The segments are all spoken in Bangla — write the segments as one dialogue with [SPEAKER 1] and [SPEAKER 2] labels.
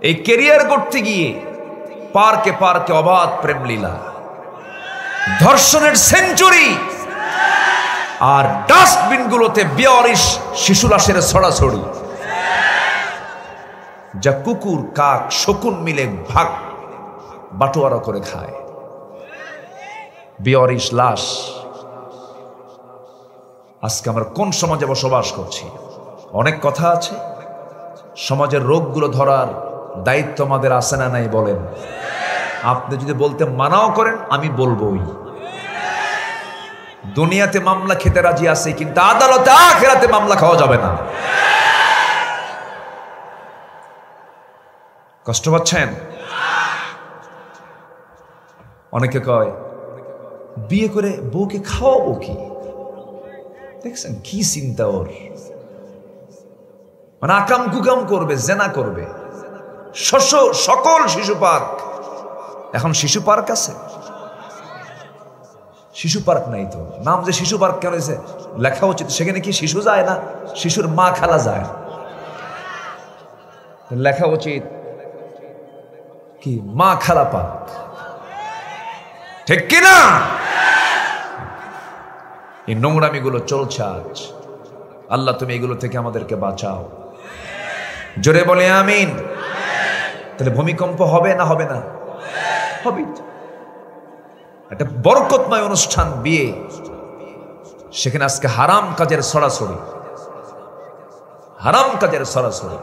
[SPEAKER 1] এই ক্যারিয়ার করতে গিয়ে পার্কে পার্কে অবাধ প্রেম লীলা, ধর্ষণের সেঞ্চুরি, আর ডাস্টবিনগুলোতে বেয়ারিশ শিশু লাশের ছড়াছড়ি, যা কুকুর কাক শকুন মিলে ভাগ বাটোয়ারা করে খায়। বেয়ারিশ লাশ। আজকে আমরা কোন সমাজে বসবাস করছি? অনেক কথা আছে। সমাজের রোগগুলো ধরার দায়িত্ব আমাদের আছে না নাই বলেন? আপনি যদি বলতে মানাও করেন, আমি বলবোই। দুনিয়াতে মামলা খেতে রাজি আছে, কিন্তু আদালতে আখিরাতে মামলা খাওয়া যাবে না। কষ্ট পাচ্ছেন? অনেকে কয় বিয়ে করে বউকে খাওয়াবো কি? দেখছেন কি চিন্তা ওর, মানে আকাম কুকাম করবে, জেনা করবে। সকল শিশু পার্ক, এখন শিশু পার্ক আছে? শিশু পার্ক নাই তো। নাম যে শিশু পার্ক কেন হয়েছে? লেখা উচিত সেখানে কি শিশু যায় না, শিশুর মা খালা যায়। লেখা উচিত কি মা খালা পার্ক, ঠিক কিনা? এই নোংরামি গুলো চলছে আজ। আল্লাহ তুমি এগুলো থেকে আমাদেরকে বাঁচাও। জোরে বলে আমিন। তাহলে ভূমিকম্প হবে না হবে না? হবে। একটা বরকতময় অনুষ্ঠান, বিয়ে, সেখানে আজকে হারাম কাজের ছড়াছড়ি, হারাম কাজের ছড়াছড়ি।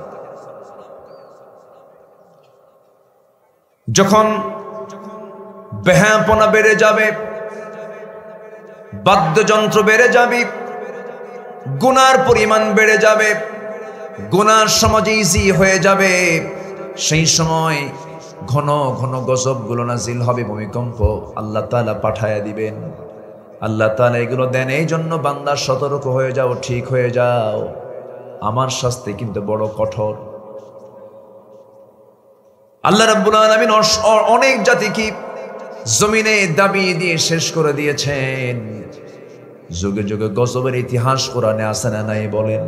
[SPEAKER 1] যখন বেহাপনা বেড়ে যাবে, বাদ্যযন্ত্র বেড়ে যাবে, গুনার পরিমাণ বেড়ে যাবে, গুনার সমাজে ইজি হয়ে যাবে, সেই সময় ঘন ঘন গজবগুলো নাজিল হবে, ভূমিকম্প আল্লাহ তাআলা পাঠায়া দিবেন। আল্লাহ তাআলা এগুলো দেন এই জন্য বান্দা সতর্ক হয়ে যাও, ঠিক হয়ে যাও, আমার শাস্তি কিন্তু বড় কঠোর। আল্লাহ রাব্বুল আলামিন অনেক জাতিকে জমিনে দাবিয়ে দিয়ে শেষ করে দিয়েছেন। যুগে যুগে গজবের ইতিহাস কোরআনে আছে না নাই বলেন?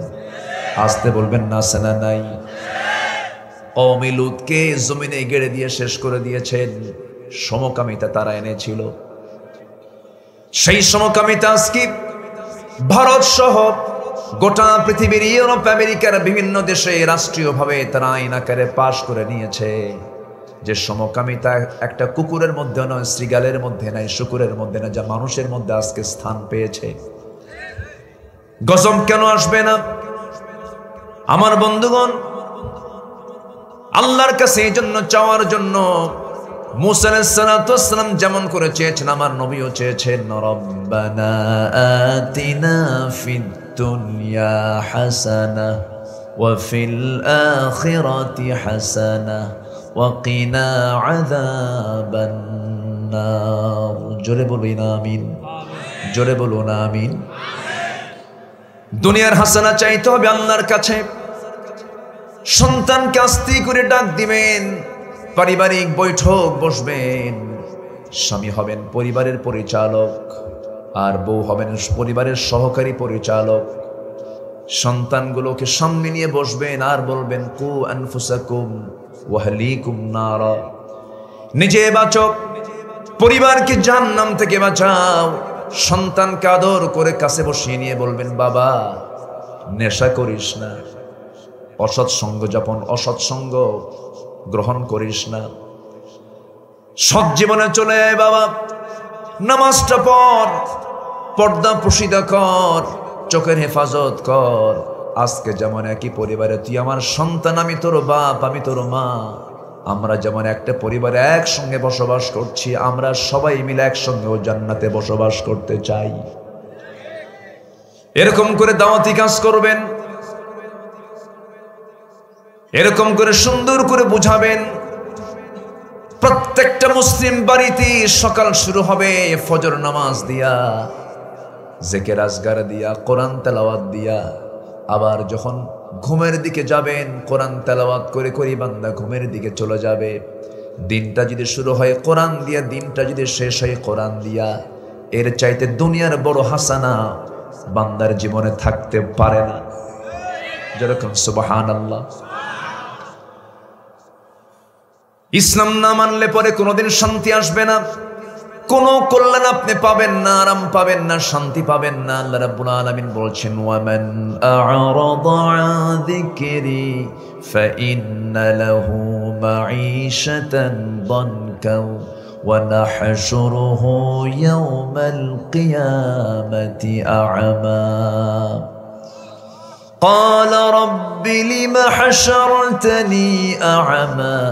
[SPEAKER 1] আসতে বলবেন না, আছে না নাই? কওমে লূতকে জমিনে গেড়ে দিয়ে শেষ করে দিয়েছেন। সমকামিতা তারা এনেছিল। সেই সমকামিতা আজকে ভারত সহ গোটা পৃথিবীর, ইউরোপ আমেরিকার বিভিন্ন দেশে রাষ্ট্রীয়ভাবে তারা আইন আকারে পাশ করে নিয়েছে যে সমকামিতা একটা কুকুরের মধ্যে নয়, শৃগালের মধ্যে নাই, শুকুরের মধ্যে না, যা মানুষের মধ্যে আজকে স্থান পেয়েছে। গজব কেন আসবে না আমার বন্ধুগণ? আল্লাহর কাছে এই জন্য চাওয়ার জন্য মুসা আলাইহিস সালাতু ওয়াস সালাম যেমন করে চেয়েছেন, আমার নবীও চেয়েছেন, রব্বানা আতিনা ফিদ দুনিয়া হাসানাহ ওয়া ফিল আখিরাতি হাসানাহ ওয়া কিনা আযাবান নার। জোরে বলুন আমিন, জোরে বলুন আমিন। দুনিয়ার হাসানা চাইতে হবে আল্লাহর কাছে। সন্তানকে আস্তে করে ডাক দিবেন, পারিবারিক বৈঠক বসবেন, স্বামী হবেন পরিবারের পরিচালক, আর বউ হবেন পরিবারের সহকারী পরিচালক। সন্তানগুলোকে সামনে নিয়ে বসবেন আর বলবেন, কু আনফুসাকুম ওয়া আহলিকুম নারা। নিজে বাঁচো, পরিবারকে জাহান্নাম থেকে বাঁচাও। সন্তানকে আদর করে কাছে বসিয়ে নিয়ে বলবেন, বাবা নেশা করিস না, অসৎ সঙ্গ যাপন, অসৎ সঙ্গ গ্রহণ করিস না, সৎ জীবনে চলে আয় বাবা, নামাজটা পড়, পর্দা প্রসিদা কর, চোখের হেফাজত কর। আজকে যেমন একই পরিবারে তুই আমার সন্তান, আমি তোর বাপ, আমি তোর মা, আমরা যেমন একটা পরিবারে একসঙ্গে বসবাস করছি, আমরা সবাই মিলে একসঙ্গে ও জান্নাতে বসবাস করতে চাই। এরকম করে দাওয়াতি কাজ করবেন, এরকম করে সুন্দর করে বুঝাবেন। প্রত্যেকটা মুসলিম বাড়িতে সকাল শুরু হবে ফজর নামাজ দিয়া, জিকির আজগার দিয়া, কোরআন তেলাওয়াত দিয়া। আবার যখন ঘুমের দিকে যাবেন, কোরআন তেলাওয়াত করে করে বান্দা ঘুমের দিকে চলে যাবে। দিনটা যদি শুরু হয় কোরআন দিয়া, দিনটা যদি শেষ হয় কোরআন দিয়া, এর চাইতে দুনিয়ার বড় হাসানা বান্দার জীবনে থাকতে পারে না। যেরকম সুবহানাল্লাহ। ইসলাম না মানলে পরে কোনোদিন শান্তি আসবে না, কোনো কল্যাণ আপনি পাবেন না, আরাম পাবেন না, শান্তি পাবেন না। আল্লাহ রাব্বুল আলামিন বলছেন, ওয়ামান আ'রাদা আন যিকরি ফাইন্না লাহু মাঈশাতান দানকা ওয়া নাহশুরুহু ইয়াওমাল কিয়ামাতি আ'মা قال رب لم حشرتني أعمى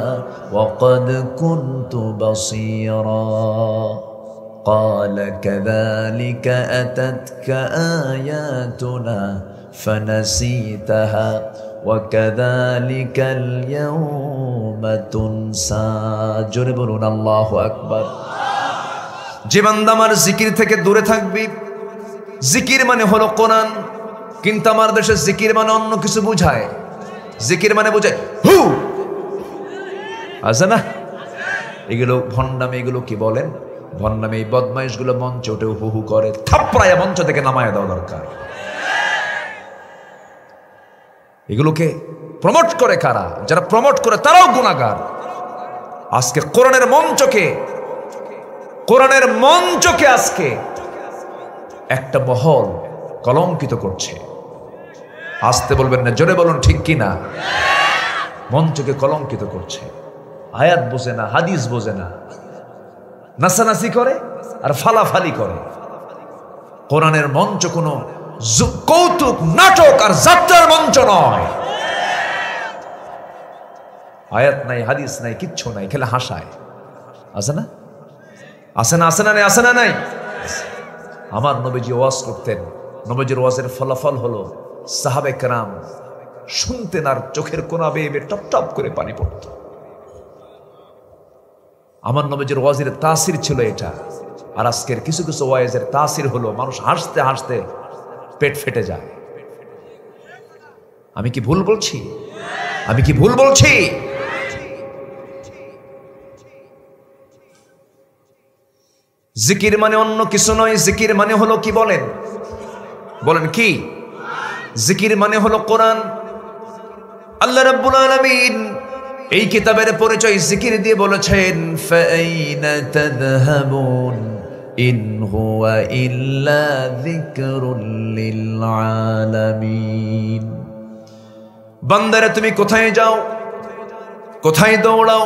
[SPEAKER 1] وقد كنت بصيرا قال كذلك أتتك آياتنا فنسيتها وكذلك اليوم تنسى جربون الله أكبر যে বান্দা আমার জিকির থেকে দূরে থাকবি, জিকির মানে হলো কোরআন, কিন্তু আমার দেশে জিকির মানে অন্য কিছু বুঝায়। জিকির মানে বোঝায় হু, আছে না? এগুলো ভণ্ডামি। এগুলো কি বলেন? ভণ্ডামি। এই বদমাইশগুলো মঞ্চে উঠে হু হু করে, থাপড়ায় মঞ্চ থেকে নামায় দেওয়া দরকার। এগুলোকে প্রমোট করে কারা? যারা প্রমোট করে তারাও গুনাহগার। আজকে কোরআনের মঞ্চকে আজকে একটা মহল কলঙ্কিত করছে। আসতে বলবেন না, জোরে বলুন ঠিক কি না? মঞ্চকে কলঙ্কিত করছে। আয়াত বোঝে না, হাদিস বোঝে না, নাসানাসি করে আর ফালাফালি করে। কোরআনের মঞ্চ কোনো কৌতুক, নাটক আর যাত্রার মঞ্চ নয়। আয়াত নাই, হাদিস নাই, কিচ্ছু নাই, খেলে হাসায়। আছে না? আসে না নাই? আমার নবীজি ওয়াজ করতেন, নবীজির ওয়াজের ফলাফল হলো সাহাবে কেরাম শুনতেন আর চোখের কোনা বেয়ে টপ টপ করে পানি পড়ত। আমার নবীজির ওয়াজের তাসির ছিল এটা। আর আজকের কিছু কিছু ওয়াজের তাসির হলো মানুষ হাসতে হাসতে পেট ফেটে যায়। আমি কি ভুল বলছি? জিকির মানে অন্য কিছু নয়। জিকির মানে হলো কি বলেন কি? জিকির মানে হলো কোরআন। আল্লাহ রাব্বুল আলামিন এই কিতাবের পরিচয় জিকির দিয়ে বলেছেন, ফাআইনা তাযহাবুন ইন হুয়া ইল্লা যিকরুল লিল আলামিন। বান্দারা তুমি কোথায় যাও, কোথায় দৌড়াও?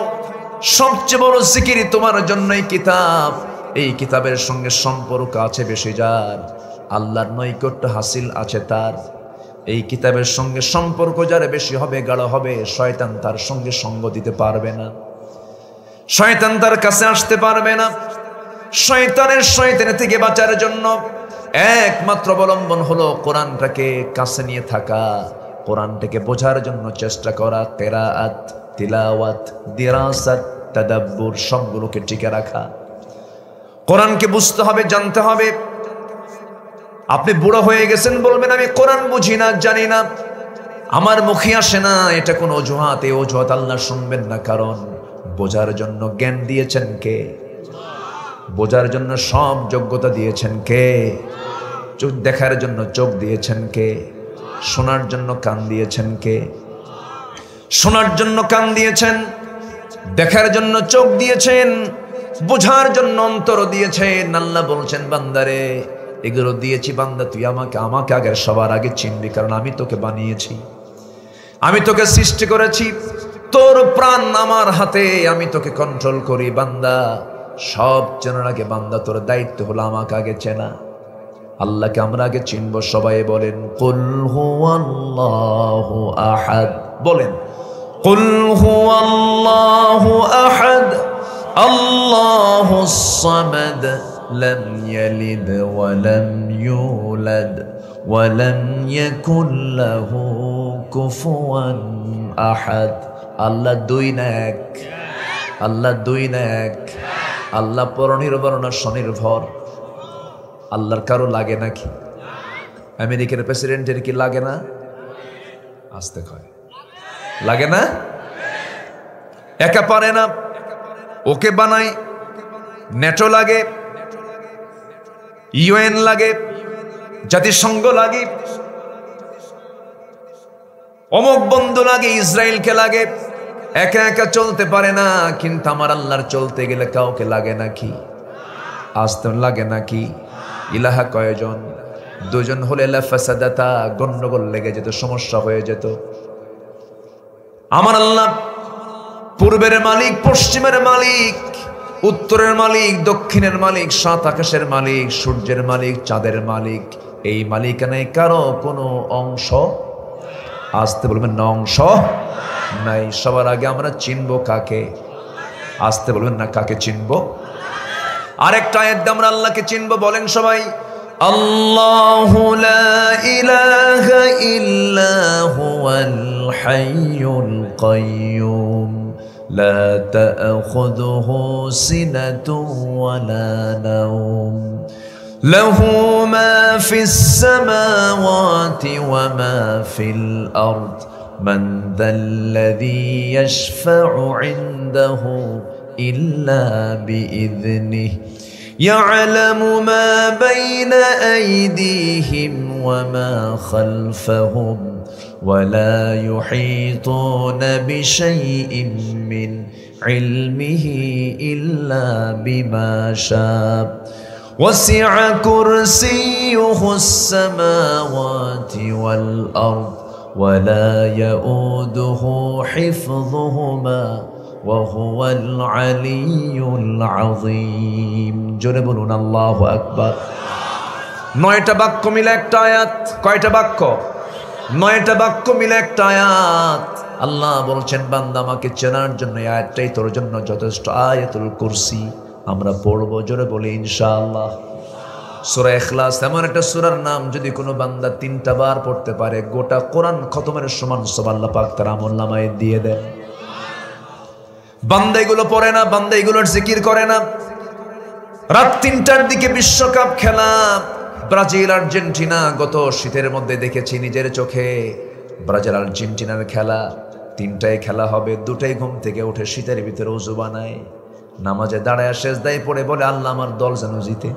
[SPEAKER 1] সবচেয়ে বড় জিকির তোমার জন্যই কিতাব। এই কিতাবের সঙ্গে সম্পর্ক আছে বেশি যার, আল্লাহর নৈকট্য হাসিল আছে তার। এই কিতাবের সঙ্গে সম্পর্ক যার বেশি হবে, গাঢ় হবে, শয়তান তার সঙ্গে সঙ্গ দিতে পারবে না, শয়তান তার কাছে আসতে পারবে না। শয়তানের থেকে বাঁচার জন্য একমাত্র অবলম্বন হলো কোরআনটাকে কাছে নিয়ে থাকা, কোরআনটাকে বোঝার জন্য চেষ্টা করা, কিরাআত, তিলাওয়াত, দিরাসাত, তাদাব্বুর সবগুলোকে টিকে রাখা। কোরআনকে বুঝতে হবে, জানতে হবে। আপনি বুড়ো হয়ে গেছেন, বলবেন আমি কোরআন বুঝি না, জানি না, আমার মুখে আসে না, এটা কোন অজুহাত। এই অজুহাত আল্লাহ শুনবেন না। কারণ বোঝার জন্য জ্ঞান দিয়েছেন কে? বোঝার জন্য সব যোগ্যতা দিয়েছেন কে? চোখ দেখার জন্য চোখ দিয়েছেন কে? শোনার জন্য কান দিয়েছেন কে? শোনার জন্য কান দিয়েছেন, দেখার জন্য চোখ দিয়েছেন, বোঝার জন্য অন্তর দিয়েছেন। আল্লাহ বলছেন, বান্দারে এগুলো দিয়েছি, বান্দা তুই আমাকে আগে সবার আগে চিনবি, কারণ আমি তোকে বানিয়েছি, আমি তোকে সৃষ্টি করেছি, তোর প্রাণ আমার হাতে, আমি তোকে কন্ট্রোল করি। বান্দা সব চেনার আগে বান্দা তোর দায়িত্ব হলো আমাকে আগে চেনা। আল্লাহকে আমরা আগে চিনব। সবাই বলেন কুল হুয়াল্লাহু আহাদ। বলেন কুল হুয়াল্লাহু আহাদ আল্লাহুস সামাদ লাম ইয়ালিদ ওয়া লাম ইউলাদ ওয়া লাম ইয়াকুল লাহু কুফুয়ান আহাদ। আল্লাহ দুই না এক, আল্লাহ দুই না এক, আল্লাহ পরনির্ভর না স্বনির্ভর। আল্লাহর কারো লাগে নাকি? আমেরিকার প্রেসিডেন্টের কি লাগে না? আসতে কয় লাগে না? একা পারে না, ওকে বানায়। নেটো লাগে, ইউএন লাগে, জাতিসংঘ লাগে, অমুক বন্ধু লাগে, ইসরায়েলকে লাগে, একা একা চলতে পারে না, কিন্তু আমার আল্লাহর চলতে গেলে কাউকে লাগে নাকি? আসতে লাগে নাকি? ইলাহা কয়জন? দুজন হলে লাফাসাদাতা, গন্ডগোল লেগে যেত, সমস্যা হয়ে যেত। আমার আল্লাহ পূর্বের মালিক, পশ্চিমের মালিক, উত্তরের মালিক, দক্ষিণের মালিক, সাত আকাশের মালিক, সূর্যের মালিক, চাঁদের মালিক। এই মালিকানায় কারো কোনো অংশ, আসতে বলবেন না, অংশ নাই। সবার আগে আমরা চিনবো কাকে? আসতে বলবেন না, কাকে চিনবো? আরেকটা আয়াত আমরা আল্লাহকে চিনবো, বলেন সবাই, আল্লাহু লা ইলাহা ইল্লা হুয়াল হাইয়ুল কাইয়্যুম লা তা'খুযুহু সিনাতুন ওয়া লা নাওম লাহু মা ফিস সামাওয়াতি ওয়া মা ফিল আরদ মান যাল্লাযী ইয়াশফা'ু 'ইনদাহু ইল্লা বিইذনিহি يعلم ما بين أيديهم وما خلفهم ولا يحيطون بشيء من علمه إلا بما شاء وسع كرسيه السماوات والأرض ولا يؤوده حفظهما وهو العلي العظيم জোরে বলুন আল্লাহু আকবার। 9টা বাক্য মিলে একটা আয়াত। কয়টা বাক্য? 9টা বাক্য মিলে একটা আয়াত। আল্লাহ বলছেন, বান্দা আমাকে চেনার জন্য এই আয়াতটাই তোর জন্য যথেষ্ট। আয়াতুল কুরসি আমরা পড়বো, জোরে বলি ইনশাআল্লাহ। সূরা ইখলাস এমন একটা সূরার নাম, যদি কোনো বান্দা 3টা বার পড়তে পারে, গোটা কোরআন খতমের সমান সব আল্লাহ পাক তার আমলনামায় দিয়ে দেন। বান্দা এগুলো পড়ে না, বান্দা এগুলোর জিকির করে না। রাত 3টার দিকে বিশ্বকাপ খেলা, ব্রাজিল আর্জেন্টিনা। গত শীতের মধ্যে দেখেছি নিজের চোখে ব্রাজিল আর্জেন্টিনার খেলা। 3টায় খেলা হবে, 2টায় ঘুম থেকে উঠে শীতের ভিতরে ওযু বানায়, নামাজে দাঁড়ায় সেজদায় পড়ে বলে, আল্লাহ আমার দল যেন জিতে,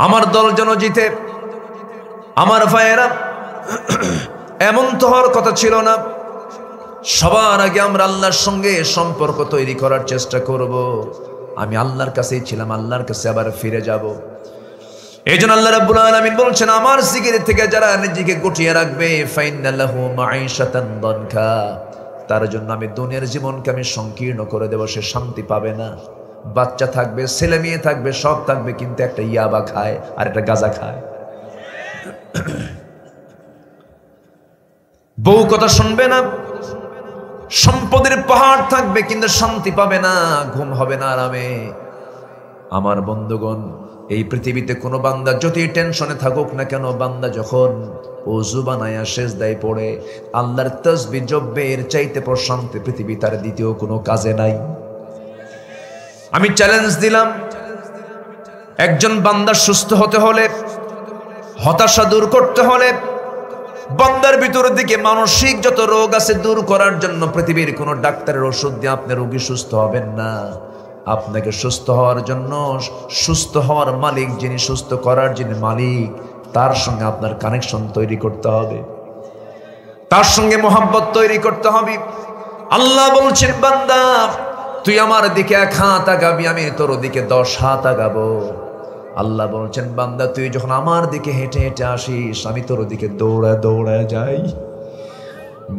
[SPEAKER 1] আমার দল যেন জিতে। আমার ভাইয়েরা, এমন তো হওয়ার কথা ছিল না। সবার আগে আমরা আল্লাহর সঙ্গে সম্পর্ক তৈরি করার চেষ্টা করব। আমি আল্লাহর কাছেই ছিলাম, আল্লাহর কাছে আবার ফিরে যাব। এই জন্য আল্লাহ রাব্বুল আলামিন বলছেন, আমার জিকির থেকে যারা নিজেকে গুটিয়ে রাখবে, ফাইন্না লাহু মাঈশাতান দানকা, তার জন্য আমি দুনিয়ার জীবনকে আমি সংকীর্ণ করে দেব। সে শান্তি পাবে না। বাচ্চা থাকবে, ছেলে মেয়ে থাকবে, সব থাকবে, কিন্তু একটা ইয়াবা খায় আর একটা গাঁজা খায়। বউ কথা শুনবে না, সম্পদের পাহাড় থাকবে, কিন্তু শান্তি পাবে না, ঘুম হবে না আরামে। আমার বন্ধুগণ, এই পৃথিবীতে কোনো বান্দা যতই টেনশনে থাকুক না কেন, বান্দা যখন ওযু বানায়া সেজদায় পড়ে আল্লাহর তাসবিহ জপবে, এর চাইতে প্রশান্তি পৃথিবী তার দ্বিতীয় কোনো কাজে নাই। আমি চ্যালেঞ্জ দিলাম, একজন বান্দা সুস্থ হতে হলে, হতাশা দূর করতে হলে, বান্দার ভিতরের দিকে মানসিক যত রোগ আছে দূর করার জন্য পৃথিবীর কোন ডাক্তারের ওষুধ দিয়ে আপনি রোগী সুস্থ হবেন না। আপনাকে সুস্থ হওয়ার জন্য, সুস্থ হওয়ার মালিক যিনি, সুস্থ করার যিনি মালিক, তার সঙ্গে আপনার কানেকশন তৈরি করতে হবে, তার সঙ্গে মোহাব্বত তৈরি করতে হবে। আল্লাহ বলছেন, বান্দা তুই আমার দিকে 1 হাত আগাবি, আমি তোর দিকে 10 হাত আগাবো। আল্লাহ বলছেন, বান্দা তুই যখন আমার দিকে হেঁটে হেঁটে আসিস, আমি তোর দিকে দৌড়া দৌড়া যাই।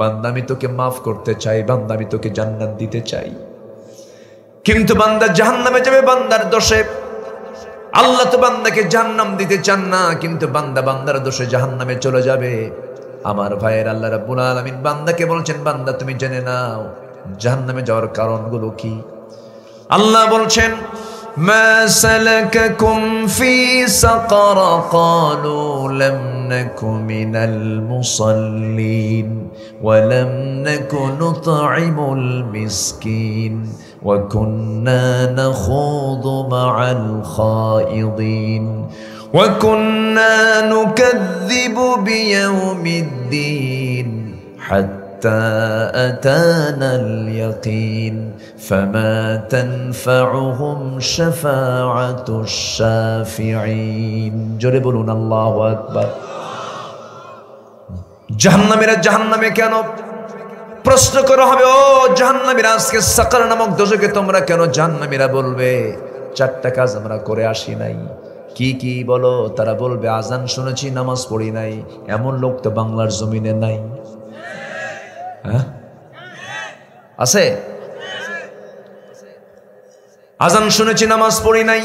[SPEAKER 1] বান্দা আমি তোকে মাফ করতে চাই, বান্দা আমি তোকে জান্নাত দিতে চাই। কিন্তু বান্দা জাহান্নামে যাবে বান্দার দোষে। আল্লাহ তো বান্দাকে জাহান্নাম দিতে চান না, কিন্তু বান্দা বান্দার দোষে জাহান্নামে চলে যাবে। আমার ভাইয়ের, আল্লাহ রাব্বুল আলামিন বান্দাকে বলছেন, বান্দা তুমি জেনে নাও জাহান্নামে যাওয়ার কারণগুলো কি। আল্লাহ বলছেন, ما سلككم في سقر قالوا لم نك من المصلين ولم نك نطعم المسكين وكنا نخوض مع الخائضين وكنا نكذب بيوم الدين حتى أتانا اليقين فما تنفعهم شفاعة الشافعين জোরে বলুন আল্লাহু আকবার। জাহান্নামীরা জাহান্নামে কেন? প্রশ্ন করা হবে, ও জাহান্নামীরা, আজকে সাকার নামক দোজখে তোমরা কেন? জাহান্নামীরা বলবে, 4টা কাজ আমরা করে আসি নাই। কি কি বলো? তারা বলবে, আজান শুনেছি, নামাজ পড়ি নাই। এমন লোক তো বাংলার জমিনে নাই। হ্যাঁ, আছে? আজান শুনেছি, নামাজ পড়ি নাই।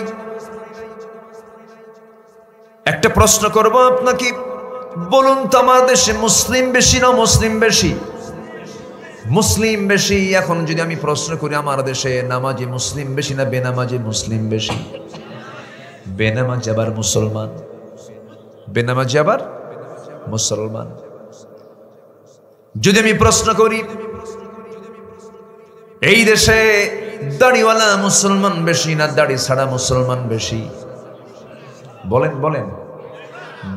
[SPEAKER 1] একটা প্রশ্ন করব আপনাকে, বলুন তো আমার দেশে মুসলিম বেশি না মুসলিম বেশি? মুসলিম বেশি। এখন যদি আমি প্রশ্ন করি, আমার দেশে নামাজি মুসলিম বেশি না বেনামাজি মুসলিম বেশি? বেনামাজি আবার মুসলমান, বেনামাজি আবার মুসলমান। যদি আমি প্রশ্ন করি, এই দেশে দাড়িওয়ালা মুসলমান বেশি না দাড়ি ছাড়া মুসলমান বেশি? বলেন বলেন,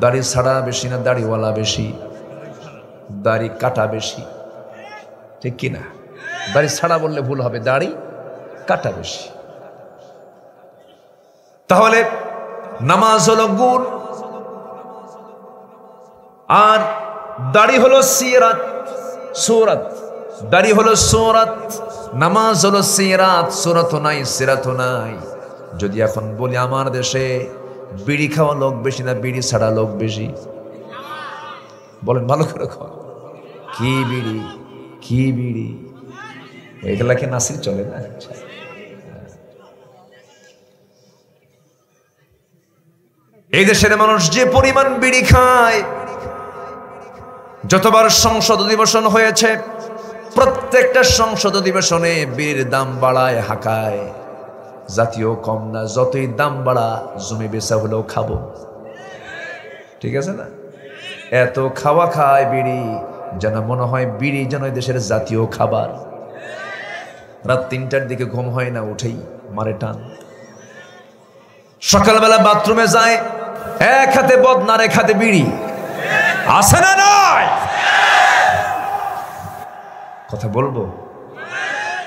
[SPEAKER 1] দাড়ি ছাড়া বেশি না দাড়িওয়ালা বেশি? দাড়ি কাটা বেশি, ঠিক কিনা? দাড়ি ছাড়া বললে ভুল হবে, দাড়ি কাটা বেশি। তাহলে নামাজ হলো গুণ, আর দাড়ি হলো সিরাত, সুরাত। দাড়ি হলো সুরাত, নামাজ হলো সিরাত। সুরাতও নাই, সিরাতও নাই। যদি এখন বলি, আমার দেশে বিড়ি খাওয়া লোক বেশি না বিড়ি ছাড়া লোক বেশি? বলেন ভালো করে। কি বিড়ি, কি বিড়ি, এগুলা কি নাসির চলে না? এই দেশের মানুষ যে পরিমাণ বিড়ি খায়, যতবার সংসদ অধিবেশন হয়েছে, প্রত্যেকটা সংসদ অধিবেশনে বিড়ির দাম বাড়ায়, হাঁকায়। জাতীয় কম না, যতই দাম বাড়া, জমি বেচা হলেও খাবো, ঠিক আছে না? এত খাওয়া খায় বিড়ি, যেন মনে হয় বিড়ি যেন দেশের জাতীয় খাবার। রাত 3টার দিকে ঘুম হয় না, উঠেই মারে টান। সকালবেলা বাথরুমে যায়, এক হাতে বদনার এক হাতে বিড়ি, আছে না নয়? কথা বলবো,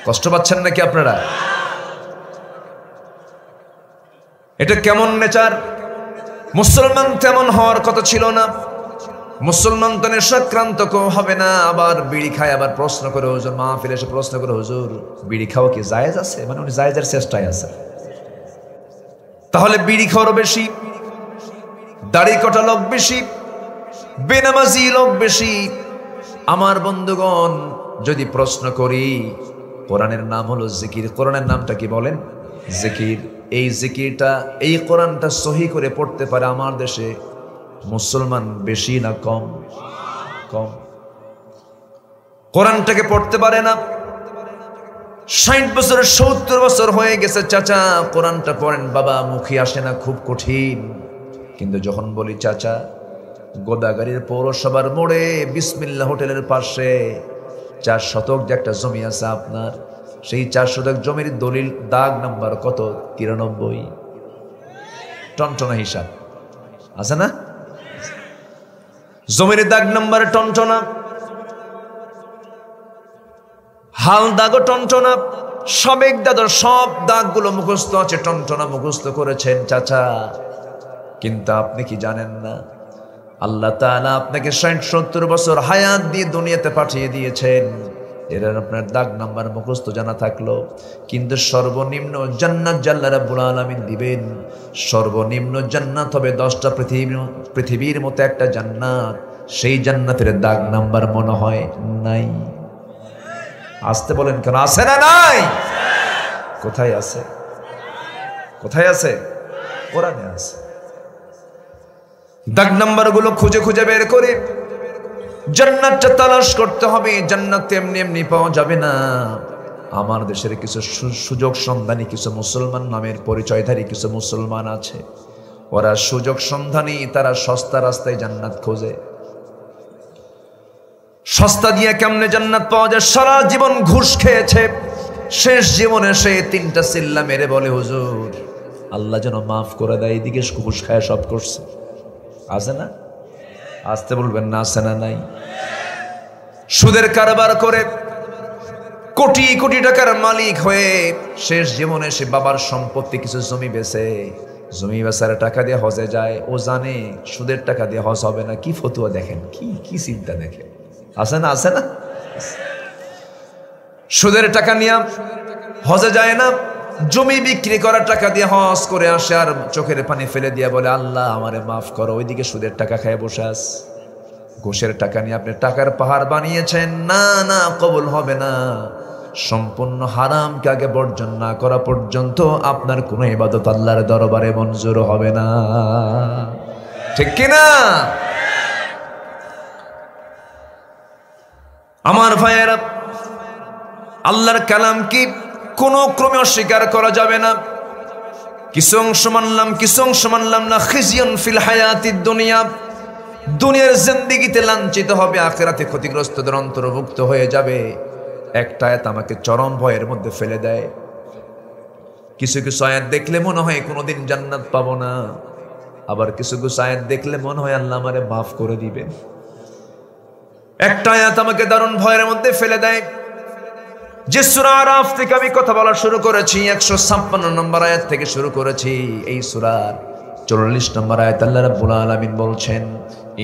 [SPEAKER 1] কষ্ট পাচ্ছেন নাকি আপনারা? এটা কেমন নেচার? মুসলমান তেমন হওয়ার কথা ছিল না। মুসলমান তো নেশাক্রান্ত কেউ হবে না, আবার বিড়ি খায়। আবার প্রশ্ন করে হুজুর, মাহফিলে এসে প্রশ্ন করে, হুজুর বিড়ি খাওয়া কি জায়েজ আছে? মানে উনি জায়েজের চেষ্টায় আছে। তাহলে বিড়ি খাওয়ারও বেশি, দাড়ি কাটা লোক বেশি, বেনামাজি লোক বেশি। আমার বন্ধুগণ, যদি প্রশ্ন করি, কোরআনের নাম হলো জিকির। কোরআনের নামটা কি বলেন? জিকির। এই জিকিরটা, এই কোরআনটা সহি করে পড়তে পারে আমার দেশে মুসলমান বেশি না কম? কম। কোরআনটাকে পড়তে পারে না। 60 বছর 70 বছর হয়ে গেছে, চাচা কোরআনটা পড়েন। বাবা, মুখে আসে না, খুব কঠিন। কিন্তু যখন বলি, চাচা গোদাগাড়ির পৌরসভার মোড়ে বিসমিল্লাহ হোটেলের পাশে 4 শতক যে একটা জমি আছে আপনার, সেই 4 শতক জমির দলিল দাগ নাম্বার কত? 93। টনটনা হিসাব আছে না? জমির দাগ নাম্বার টনটনা, হাল দাগও টনটনা, সাবেক দাদর সব দাগগুলো মুখস্থ আছে, টনটনা মুখস্থ করেছেন চাচা। কিন্তু আপনি কি জানেন না, আল্লাহ তাআলা আপনাকে 60-70 বছর হায়াত দিয়ে দুনিয়াতে পাঠিয়ে দিয়েছেন। এর আপনার দাগ নাম্বার মুখস্থ জানা থাকলো, কিন্তু সর্বনিম্ন জান্নাত আল্লাহ রাব্বুল আলামিন দিবেন। সর্বনিম্ন জান্নাত হবে 10টা পৃথিবীর মতো একটা জান্নাত। সেই জান্নাতের দাগ নাম্বার মনে হয় নাই। আসতে বলেন কেন? আছে না নাই? কোথায় আছে? কোথায় আছে? কোরআনে আছে। দাগ নাম্বার গুলো খুঁজে খুঁজে বের করে জান্নাতটা তালাশ করতে হবে। জান্নাত এমনি এমনি পাওয়া যাবে না। আমার দেশের কিছু সুযোগ সন্ধানী কিছু মুসলমান নামের পরিচয়ধারী কিছু মুসলমান আছে, ওরা সুযোগ সন্ধানী, তারা সস্তা রাস্তায় জান্নাত খোঁজে। সস্তা দিয়ে কেমনে জান্নাত পাওয়া যায়? সারা জীবন ঘুষ খেয়েছে, শেষ জীবনে সে 3টা চিল্লা মেরে বলে, হুজুর আল্লাহ যেন মাফ করে দেয়, এদিকে ঘুষ খায় সব করছে। আছে না? আসতে বলবেন না, আছে না নাই? সুদের কারবার করে কোটি কোটি টাকার মালিক হয়ে শেষ জীবনে সে বাবার সম্পত্তি কিছু জমি বেচে, জমি বেচার টাকা দিয়ে হজে যায়। ও জানে সুদের টাকা দিয়ে হজ হবে না। কি ফতুয়া দেখেন, কি কি চিন্তা দেখেন। আছে না? আছে না? সুদের টাকা নিয়ে হজে যায় না, জমি বিক্রি করার টাকা দিয়ে হজ করে আসে আর চোখের পানি ফেলে দিয়ে বলে আল্লাহ আমারে মাফ করো, ওইদিকে সুদের টাকা খায় বসে আস। ঘুষের টাকা নিয়ে আপনি টাকার পাহাড় বানিয়েছেন, না না কবুল হবে না। সম্পূর্ণ হারামকে আগে বর্জন না করা পর্যন্ত আপনার কোনো ইবাদত আল্লাহর দরবারে মঞ্জুর হবে না, ঠিক কিনা? আমার ভাইয়েরা, আল্লাহর কালাম কি কোনো ক্রমে অস্বীকার করা যাবে না। কিছু অংশ মানলাম, কিছু অংশ মানলাম না। খিজিয়ান ফিল হায়াতিদ দুনিয়া, দুনিয়ার জিন্দেগিতে লাঞ্ছিত হবে, আখিরাতে ক্ষতিগ্রস্তদের অন্তর্ভুক্ত হয়ে যাবে। একটা আয়াত আমাকে চরম ভয়ের মধ্যে ফেলে দেয়। কিছু কিছু আয়াত দেখলে মনে হয় কোনোদিন জান্নাত পাবো না, আবার কিছু কিছু আয়াত দেখলে মনে হয় আল্লাহ আমারে মাফ করে দিবেন। একটা আয়াত আমাকে দারুণ ভয়ের মধ্যে ফেলে দেয়। যে সূরা আরাফ থেকে আমি কথা বলা শুরু করেছি, 156 নম্বর আয়াত থেকে শুরু করেছি, এই সূরার 40 নম্বর আয়াত আল্লাহ রাব্বুল আলামিন বলছেন,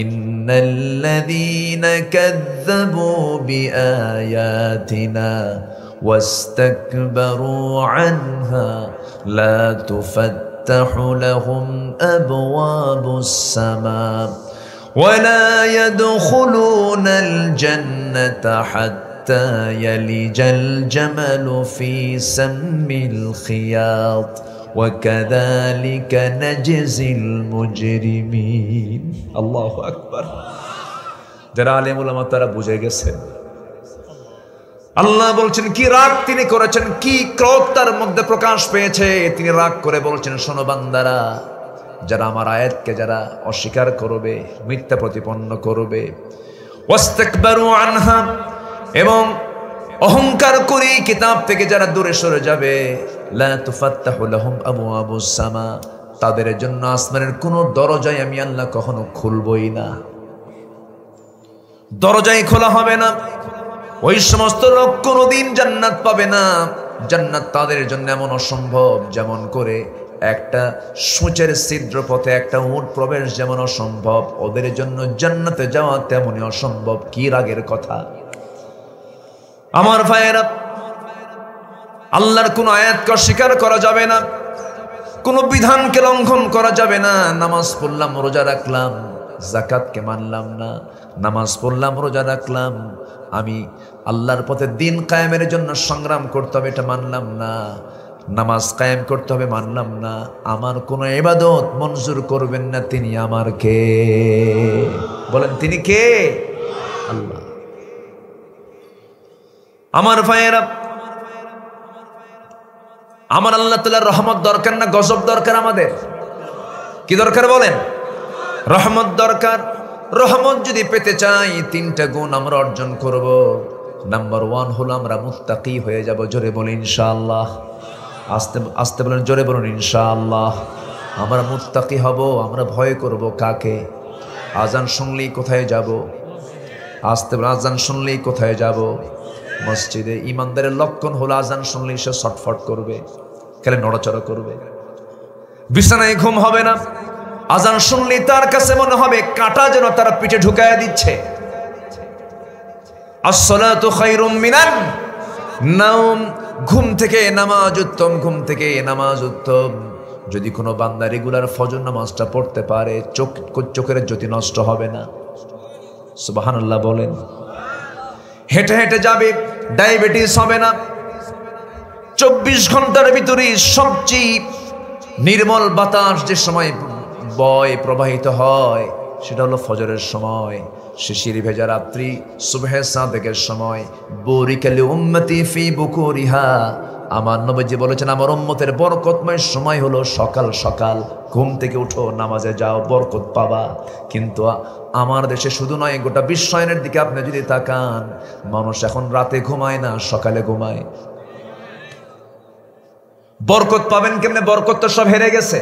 [SPEAKER 1] ইন্নাল্লাযীনা কাযযাবু বিআয়াতিনা ওয়াস্তাকবারু আনহা লা তুফাত্তাহু লাহুম আবওয়াবুস সামা ওয়া লা ইয়াদখুলুনাল জান্নাতা হাত্তা ইয়ালিজাল জামালু ফি সাম্মিল খিয়াত وكذلك نجزي المجرمين। আল্লাহু আকবার। যারা আলেম উলামা তারা বুঝে গেছেন। আল্লাহ বলছেন কি রাগ তিনি করেছেন, কি ক্রোধ তার মধ্যে প্রকাশ পেয়েছে। তিনি রাগ করে বলছেন, শোনো বান্দারা, যারা আমার আয়াতকে যারা অস্বীকার করবে, মিথ্যা প্রতিপন্ন করবে, ওয়াস্তাকবারু আনহা, এবং অহংকার করে কিতাব থেকে যারা দূরে সরে যাবে, লা তুফাত্তাহু লাহুম আবওয়াবুস সামা, তাদের জন্য আসমানের কোনো দরজাই আমি আল্লাহ কখনো খুলবই না, দরজাই খোলা হবে না। ওই সমস্ত লোক কোনোদিন জান্নাত পাবে না। জান্নাত তাদের জন্য এমন অসম্ভব যেমন করে একটা সূচের ছিদ্র পথে একটা উট প্রবেশ যেমন অসম্ভব, ওদের জন্য জান্নাতে যাওয়া তেমনই অসম্ভব। কি রাগের কথা! আমার ভাইয়েরা, আল্লাহর কোন আয়াতকে অস্বীকার করা যাবে না, কোন বিধানকে লঙ্ঘন করা যাবে না। নামাজ পড়লাম, রোজা রাখলাম, যাকাতকে মানলাম না। নামাজ পড়লাম, রোজা রাখলাম, আমি আল্লাহর পথে দিন কায়েমের জন্য সংগ্রাম করতে হবে, এটা মানলাম না। নামাজ কায়েম করতে হবে, মানলাম না। আমার কোনো ইবাদত মঞ্জুর করবেন না। তিনি আমার কে? বলেন, তিনি কে? আল্লাহ। আমার ভাইয়েরা, আমার আল্লাহ তাআলার রহমত দরকার না গজব দরকার? আমাদের কি দরকার বলেন? রহমত দরকার। রহমত যদি পেতে চাই, তিনটা গুণ আমরা অর্জন করব। নাম্বার 1 হলো আমরা মুত্তাকি হয়ে যাব। জোরে বলেন ইনশাআল্লাহ। আস্তে আস্তে বলেন, জোরে বলুন ইনশাআল্লাহ। আমরা মুত্তাকি হব। আমরা ভয় করব কাকে? আজান শুনলেই কোথায় যাব? আস্তে বলেন, আজান শুনলেই কোথায় যাব? মসজিদে। ইমানদারের লক্ষণ হলো আজান শুনলেই সে ছটফট করবে, খেলে নড়াচড়া করবে, বিছানায় ঘুম হবে না। আজান শুনলেই তার কাছে মনে হবে কাঁটা যেন তার পিঠে ঢুকায়া দিচ্ছে। আসসালাতু খায়রুম মিনান নাওম, ঘুম থেকে নামাজ উত্তম, ঘুম থেকে নামাজ উত্তম। যদি কোনো বান্দা রেগুলার ফজর নামাজটা পড়তে পারে, চোখের জ্যোতি নষ্ট হবে না। সুবহানাল্লাহ বলেন। হেঁটে হেঁটে যাবে, ডায়াবেটিস হবে না। 24 ঘন্টার ভিতরে সবচেয়ে নির্মল বাতাস যে সময় বয় প্রবাহিত হয়, সেটা হলো ফজরের সময়। শিশির ভেজা রাত্রি, সুবহে সাদেকের সময়। বুরিকাল উম্মতি ফি বুকুরিহা, আমার নবীজি বলেছেন আমার উম্মতের বরকতময় সময় হলো সকাল সকাল। ঘুম থেকে উঠো, নামাজে যাও, বরকত পাবা। কিন্তু আমার দেশে শুধু নয়, গোটা বিশ্বায়নের দিকে আপনি যদি তাকান, মানুষ এখন রাতে ঘুমায় না, সকালে ঘুমায়। বরকত পাবেন কেমনে? বরকত তো সব হেরে গেছে।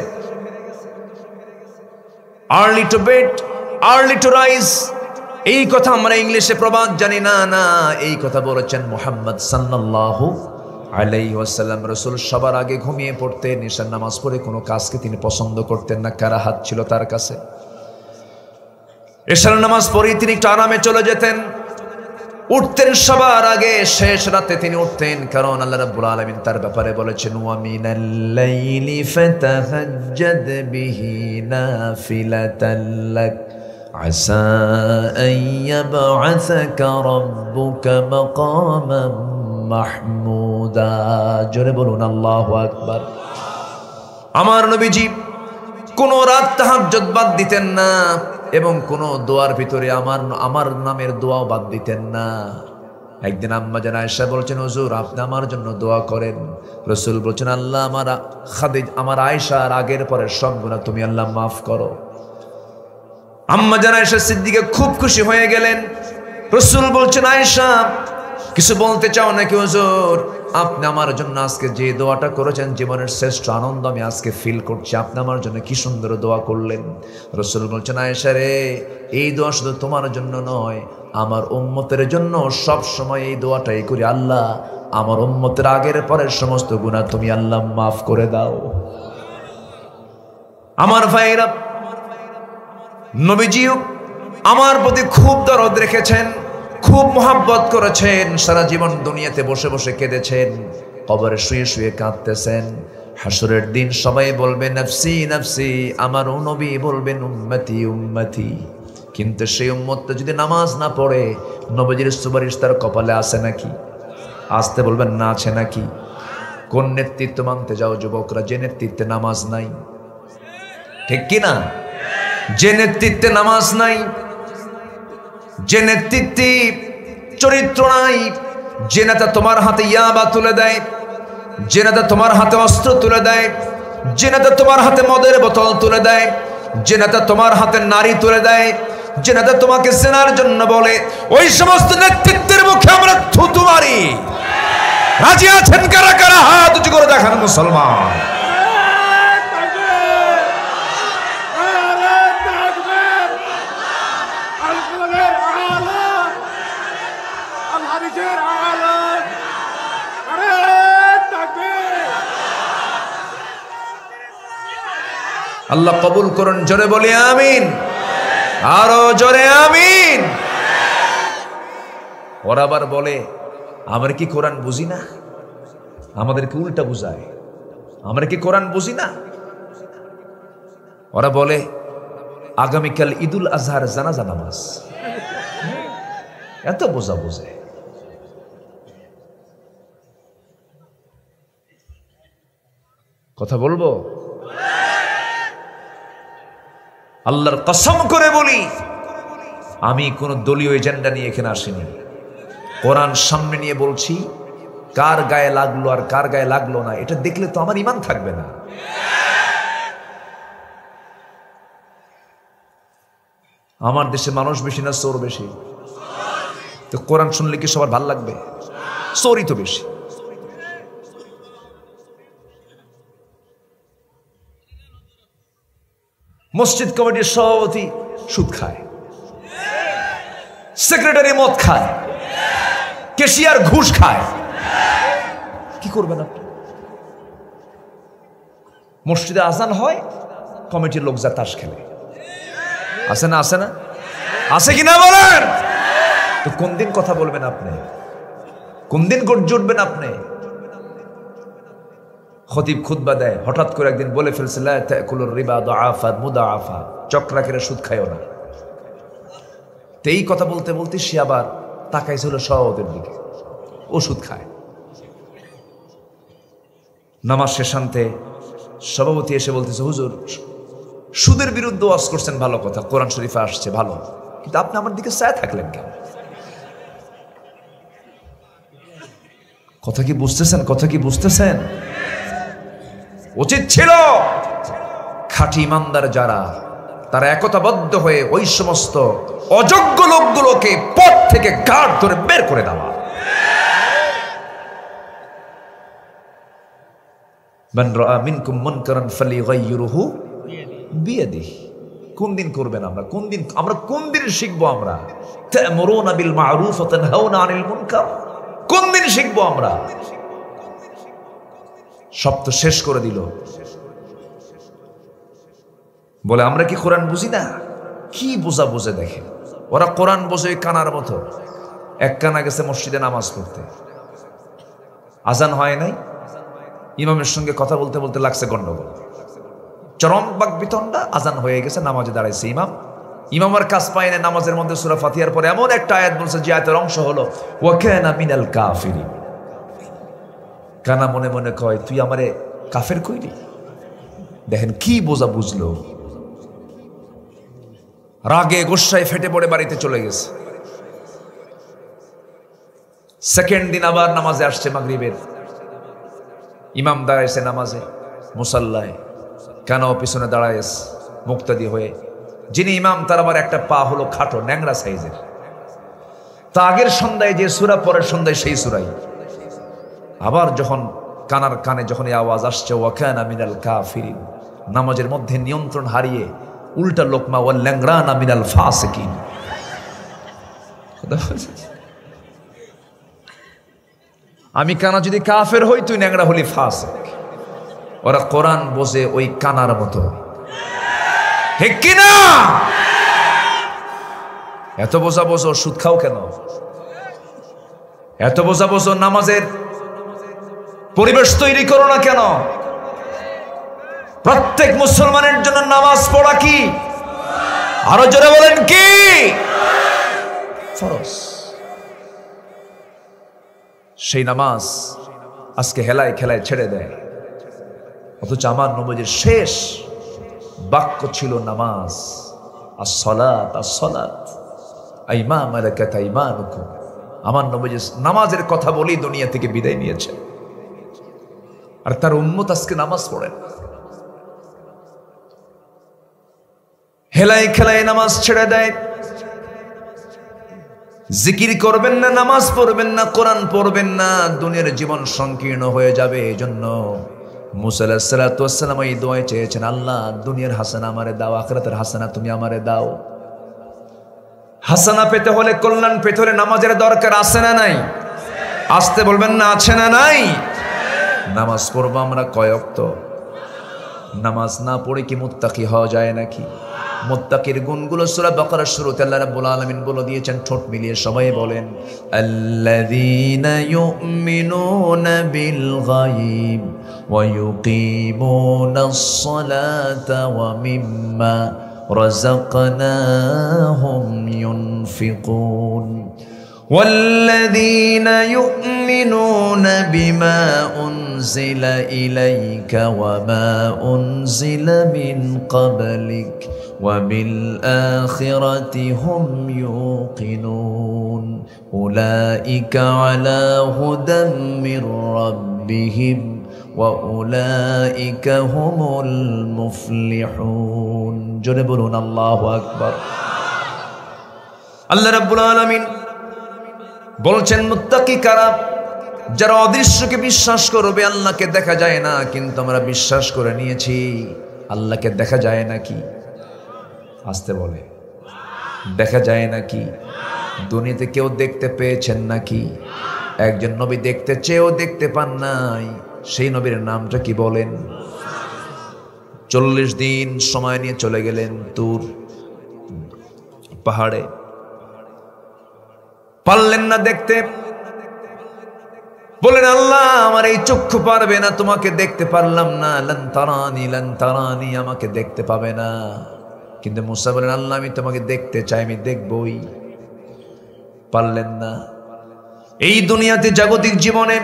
[SPEAKER 1] Early to bed, early to rise, এই কথা আমরা ইংলিশে প্রবাদ জানি না। না, এই কথা বলেছেন মুহাম্মদ সাল্লাল্লাহু আলাইহি ওয়াসাল্লাম। রাসূল সবার আগে ঘুমিয়ে পড়তেন। ঈশার নামাজ পড়ে কোনো কাজকে তিনি পছন্দ করতেন না, কারাহাত ছিল তার কাছে। ঈশার নামাজ পড়ে তিনি একটু আরামে চলে যেতেন। উঠতেন সবার আগে, শেষ রাতে তিনি উঠতেন, কারণ আল্লাহ রাব্বুল আলামিন তার ব্যাপারে বলেছেন ওয়া মিনাল লাইলি ফাতাহাজ্জাদ বিহি নাফিলাতাল লাক আসা আন ইয়াবআসাকা রাব্বুকা মাকামান মাহমুদা। জোরে বলুন আল্লাহু আকবার। আমার নবীজি কোন রাত তাহাজ্জুদ বাদ দিতেন না এবং কোন দোয়ার ভিতরে আমার নামের দোয়াও বাদ দিতেন না। একদিন আম্মা জান আয়েশা বলছেন হুজুর আপনি আমার জন্য দোয়া করেন। রাসূল বলছেন আল্লাহ আমার আয়েশার আগের পরের সব গুনাহ তুমি আল্লাহ মাফ করো। আম্মা জান আয়েশা সিদ্দিকা খুব খুশি হয়ে গেলেন। রাসূল বলছেন আয়েশা কিছু বলতে চাও নাকি? হুজুর আপনি আমার জন্য আজকে যে দোয়াটা করেছেন জীবনের শ্রেষ্ঠ আনন্দ আমি আজকে ফিল করছি, আপনি আমার জন্য কি সুন্দর দোয়া করলেন। রাসূল বলছেন আয়েশা রে, এই দোয়া শুধু তোমার জন্য নয়, আমার উম্মতের জন্য সব সময় এই দোয়াটাই করি, আল্লাহ আমার উম্মতের আগের পরের সমস্ত গুনাহ তুমি আল্লাহ মাফ করে দাও। আমার ভাইরা, নবীজিও আমার প্রতি খুব দরদ রেখেছেন, খুব মোহাব্বত করেছেন, সারা জীবন দুনিয়াতে বসে বসে কেঁদেছেন, কবরে শুয়ে শুয়ে কাঁদতেছেন। হাসরের দিন সবাই বলবে নফসি নফসি, আমার নবী বলবেন উম্মতি উম্মতি। কিন্তু সেই উম্মতটা যদি নামাজ না পড়ে নবীজির সুপারিশ তার কপালে আসে নাকি? আসতে বলবেন না আছে নাকি? কোন নেতৃত্ব মানতে যাও যুবকরা যে নেতৃত্বে নামাজ নাই? ঠিক কিনা? যে নেতৃত্বে নামাজ নাই, যে নেতৃত্বে চরিত্র নাই, যে নেতা তোমার হাতে ইয়াবা তুলে দেয়, যে নেতা তোমার হাতে অস্ত্র তুলে দেয়, যে নেতা তোমার হাতে মদের বোতল তুলে দেয়, যে নেতা তোমার হাতে নারী তুলে দেয়, যে নেতা তোমাকে সেনার জন্য বলে, ওই সমস্ত নেতৃত্বের মুখে আমরা থুতু মারি। রাজি আছেন কারা কারা? হাত উঁচু করে দেখান মুসলমান। আল্লাহ কবুল করুন, জোরে বলি আমিন, আরো জোরে আমিন। ওরা আবার বলে আমরা কি কোরআন বুঝি না, আমাদেরকে উল্টা বুঝায়, আমরা কি কোরআন বুঝি না। ওরা বলে আগামীকাল ঈদুল আজহার জানাজা নামাজ, এত বোঝা বোঝে। কথা বলবো? আল্লাহর কসম করে বলি আমি কোন দলীয় এজেন্ডা নিয়ে এখানে আসিনি। কোরআন সামনে নিয়ে বলছি, কার গায়ে লাগলো আর কার গায়ে লাগলো না এটা দেখলে তো আমার ঈমান থাকবে না। আমার দেশে মানুষ বেশি না চোর বেশি? তো কোরআন শুনলে কি সবার ভাল লাগবে? চোরই তো বেশি। মসজিদ কমিটির সভাপতি সুদ খায়, সেক্রেটারি মদ খায়, ক্যাশিয়ার ঘুষ খায়, কি করবেন আপনি? মসজিদে আজান হয়, কমিটির লোক যা তাস খেলে, আছে না? আছে না? আছে কিনা বলেন? তো কোন দিন কথা বলবেন আপনি? কোন দিন গর্জে উঠবেন আপনি? খতিব খুতবা দেয়, হঠাৎ করে একদিন বলে ফেলছে লা তাকুলুর রিবা দুআফাত মুদাআফা, চক্রাকারে সুদ খায়ও না। তো এই কথা বলতে বলতে সে আবার তাকাইছিল সভাপতির দিকে, ও সুদ খায়। নামাজ শেষান্তে সভাপতি এসে বলতেছে হুজুর সুদের বিরুদ্ধে ওয়াজ করছেন, ভালো কথা, কোরআন শরীফে আসছে ভালো, কিন্তু আপনি আমার দিকে চায় থাকলেন কেন? কথা কি বুঝতেছেন? কথা কি বুঝতেছেন? উচিত ছিল খাঁটি ইমানদার যারা তারা একতাবদ্ধ হয়ে ওই সমস্ত অযোগ্য লোকগুলোকে পথ থেকে গাঢ় ধরে বের করে দেওয়া। মান রাআ মিনকুম মুনকারান ফালিগাইয়িরহু বিয়াদিহি। কোন দিন করবেন আমরা? কোন দিন শিখবো আমরা? তা'মুরুনা বিল মা'রুফ ওয়া তানহাউনা আনিল মুনকার। কোন দিন শিখবো আমরা? সব তো শেষ করে দিল। বলে আমরা কি কোরআন বুঝি না? কি বোঝা বোঝে দেখে ওরা, কোরআন বোঝে কানার মতো। এক কানা গেছে মসজিদে নামাজ পড়তে, আজান হয় নাই, ইমামের সঙ্গে কথা বলতে বলতে লাগছে গন্ডগোল, চরম বাকবিতণ্ডা, আজান হয়ে গেছে, নামাজে দাঁড়াইছে ইমামের কাজ পায় না, নামাজের মধ্যে সূরা ফাতিহার পরে এমন একটা আয়াত বলছে যে আয়াতের অংশ হলো ওয়া কানা মিনাল কাফিরিন। কানা মনে মনে কয় তুই আমারে কাফের কইলি। দেখেন কি বোঝা বুঝলো, রাগে গোসায় ফেটে পড়ে বাড়িতে চলে গেছে। সেকেন্ড দিন আবার নামাজে আসছে মাগরিবের, ইমাম দাঁড়াইছে নামাজে মুসাল্লায়, কানাও পিছনে দাঁড়াইছে মুক্তাদি হয়ে। যিনি ইমাম তার আবার একটা পা হলো খাটো ন্যাংরা সাইজের, তা আগের সন্ধ্যায় যে সূরা পরের সন্ধ্যায় সেই সূরাই। আবার যখন কানার কানে যখন এই আওয়াজ আসছে ওয়া কানা মিনাল কাফিরিন, নামাজের মধ্যে নিয়ন্ত্রণ হারিয়ে উল্টা লোকমা ওয়াল ল্যাংরানা মিনাল ফাসিকিন। আমি কানা যদি কাফের হই, তুই ন্যাংরা হলি ফাসিক। ওরা কোরআন বোঝে ওই কানার মতো, ঠিক কিনা? এত বোঝা বোঝো সুদ খাও কেন? এত বোঝা বোঝো নামাজের পরিবেশ তৈরি করো না কেন? প্রত্যেক মুসলমানের জন্য নামাজ পড়া কি? আরো জোরে বলেন কি? ফরজ। সেই নামাজ আজকে হেলায় খেলায় ছেড়ে দেয়, অথচ আমার নবীর শেষ বাক্য ছিল নামাজ। আসসালাত আসসালাত আইমা মালাকাত আইমানুকুম। আমার নবী নামাজের কথা বলেই দুনিয়া থেকে বিদায় নিয়েছে, আর তার উম্মত আজকে নামাজ পড়েন। হেলায় খেলায় নামাজ ছেড়ে দেয়, জিকির করবেন না, নামাজ পড়বেন না, কোরআন পড়বেন না, দুনিয়ার জীবন সংকীর্ণ হয়ে যাবে। এই জন্য মুসা আলাইহিস সালাতু ওয়াস সালাম এই দোয়া চেয়েছেন, আল্লাহ দুনিয়ার হাসানা আমারে দাও, আখিরাতের হাসানা তুমি আমারে দাও। হাসানা পেতে হলে, কল্যাণ পেতে হলে নামাজের দরকার আছে না নাই? আসতে বলবেন না, আছে না নাই? নামাজ পড়বো আমরা কয় ওয়াক্ত? নামাজ না পড়ে কি মুত্তাকি হওয়া যায় নাকি? মুত্তাকির গুণগুলো সূরা বাকারার শুরুতে আল্লাহ রাব্বুল আলামিন বলে দিয়েছেন, ঠোঁট মিলিয়ে সবাই বলেন, আল্লাযীনা ইউমিনুনা বিল গায়ব ওয়া ইউকিমুনাস সালাতা ওয়া মিম্মা রাযাকনাহুম ইউনফিকুন। والذين يؤمنون بما أنزل إليك وما أنزل من قبلك وبالآخرة هم يوقنون أولئك على هدى من ربهم وأولئك هم المفلحون جنبون الله أكبر الله رب العالمين বলছেন মুত্তাকি কারা? যারা অদৃশ্যকে বিশ্বাস করবে, আল্লাহকে দেখা যায় না কিন্তু আমরা বিশ্বাস করে নিয়েছি আল্লাহকে দেখা যায় নাকি? আসতে বলে, দেখা যায় নাকি? দুনিয়াতে কেউ দেখতে পেয়েছেন নাকি? একজন নবী দেখতে চেয়েও দেখতে পান নাই, সেই নবীর নামটা কি বলেন? 40 দিন সময় নিয়ে চলে গেলেন তুর পাহাড়ে, পারলেন না দেখতে। বলেন আল্লাহ আমার এই চক্ষু পারবে না, তোমাকে দেখতে পারলাম না। লান তারানি, আমাকে দেখতে পাবে না। কিন্তু মুসা বলেন আল্লাহ আমি তোমাকে দেখতে চাই, আমি দেখবই। পারলেন না। এই দুনিয়াতে জাগতিক জীবনে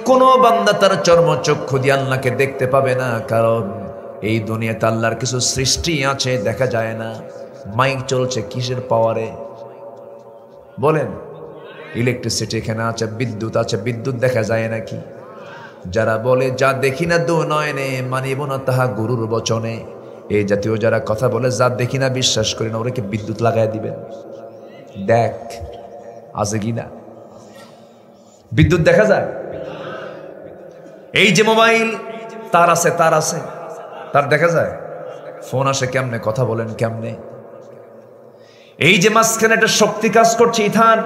[SPEAKER 1] কোনো বান্দা তার চর্মচক্ষু দিয়ে আল্লাহকে দেখতে পাবে না, কারণ এই দুনিয়াতে আল্লাহর কিছু সৃষ্টি আছে দেখা যায় না। মাইক চলছে কিসের পাওয়ারে? বলেন। ইলেকট্রিসিটি এখানে আছে, বিদ্যুৎ আছে, বিদ্যুৎ দেখা যায় নাকি? যারা বলে যা দেখি না দু নয়নে মানিব না তাহা গুরুর বচনে, এই জাতীয় যারা কথা বলে যা দেখি না বিশ্বাস করি না, ওরা কি বিদ্যুৎ লাগাই দিবেন? দেখ আছে কি না বিদ্যুৎ দেখা যায়? এই যে মোবাইল তার আছে, তার দেখা যায়? ফোন আসে কেমনে, কথা বলেন কেমনে? এই যে মাঝখানে একটা শক্তি কাজ করছে, ইথান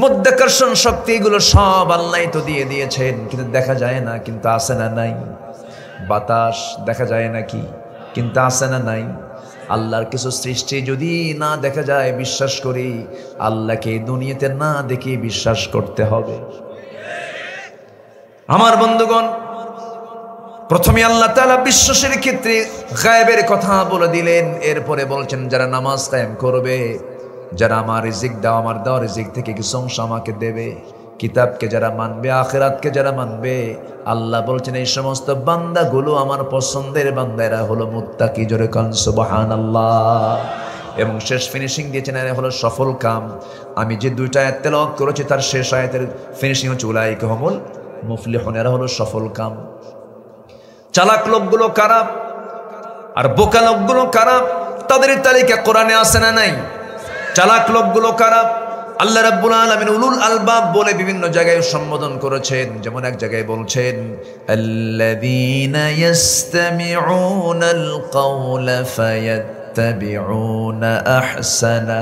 [SPEAKER 1] মধ্যাকর্ষণ শক্তি, এগুলো সব আল্লাহ তো দিয়ে দিয়েছেন, কিন্তু দেখা যায় না, কিন্তু আছে না নাই? বাতাস দেখা যায় নাকি? কিন্তু আছে না নাই? আল্লাহর কিছু সৃষ্টি যদি না দেখা যায় বিশ্বাস করি, আল্লাহকে দুনিয়াতে না দেখে বিশ্বাস করতে হবে। আমার বন্ধুগণ, প্রথমে আল্লাহ তাআলা বিশ্বাসের ক্ষেত্রে গায়েবের কথা বলে দিলেন, এরপরে বলছেন যারা নামাজ কায়েম করবে, যারা আমার রিজিক দাও, আমার দেওয়া রিজিক থেকে কিছু অংশ আমাকে দেবে, কিতাবকে যারা মানবে, আখিরাতকে যারা মানবে, আল্লাহ বলছেন এই সমস্ত বান্দাগুলো আমার পছন্দের বান্দা, এরা হলো মুত্তাকি। জোরে কান সুবহানাল্লাহ। এবং শেষ ফিনিশিং দিয়েছেন, এরা হলো সফল কাম। আমি যে দুইটা আয়াত তেলাওয়াত করেছি তার শেষ আয়াতের ফিনিশিং হচ্ছে উলাইকা হুমুল মুফলিহুন, এরা হলো সফল কাম। চালাক লোকগুলো কারা আর বোকা লোকগুলো কারা, তাদের তালিকা কোরআনে আছে না নাই? চালাক লোকগুলো কারা? আল্লাহ রাব্বুল আলামিন উলুল আলবাব বলে বিভিন্ন জায়গায় সম্বোধন করেছেন। যেমন এক জায়গায় বলছেন আল্লাযীনা ইসতামিউনাল কাওলা ফায়াত্তাবিউনা আহসানা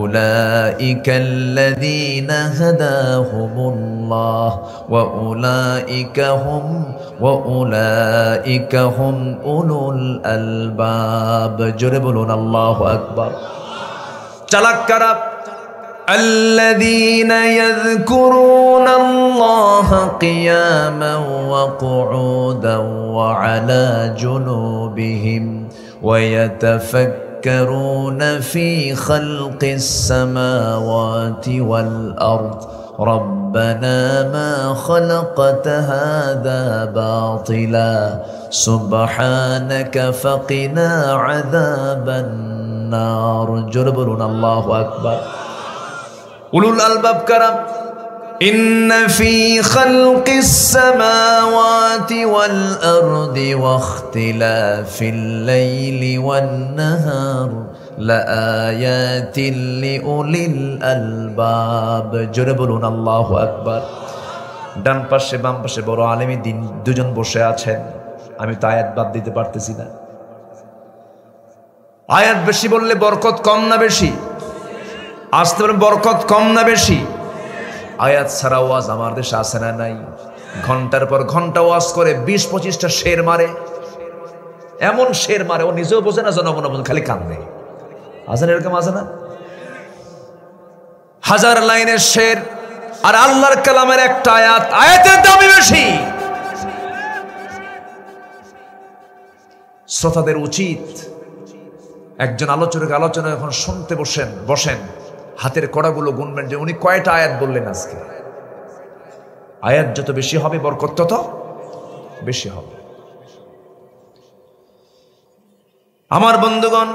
[SPEAKER 1] উলাইকাল্লাযীনা হাদাহুমুল্লাহ ওয়া উলাইকা হুম উলুল আলবাব। জোরে বলুন আল্লাহু আকবার। চালাক কারা? الذين يذكرون الله قياما وقعودا وعلى جنوبهم ويتفكرون في خلق السماوات والأرض ربنا ما خلقت هذا باطلا سبحانك فقنا عذاب النار। جربون الله أكبر। উলুল আলবাব কারা? ইন্না ফি খালকিস সামাওয়াতি ওয়াল আরদি ওয়াখতিলাফিল লাইলি ওয়ান নাহার লাআয়াতিন লিউলিল আলবাব। জোরে বলুন আল্লাহু আকবার। ডান পাশে বাম পাশে বড় আলেমী দিন দুজন বসে আছেন, আমি তো আয়াত বাদ দিতে পারতেছি না। আয়াত বেশি বললে বরকত কম না বেশি? আসতে পারে বরকত কম না বেশি? আয়াত ছাড়া ওয়াজ আমার দেশে আসে না নাই? ঘন্টার পর ঘন্টা ওয়াজ করে 20-25টা শের মারে, এমন শের মারে ও নিজেও বোঝে না, জনগণ বোঝে, খালি কান্দে। আসেন এরকম আছে না? হাজার লাইনের শের আর আল্লাহর কালামের একটা আয়াত, আয়াতের দামই বেশি। শ্রোতাদের উচিত একজন আলোচক আলোচনা যখন শুনতে বসেন হাতের কড়াগুলো গুনবেন যে উনি কয়টা আয়াত বললেন আজকে। আয়াত যত বেশি হবে বরকত তত বেশি হবে। আমার বন্ধুগণ,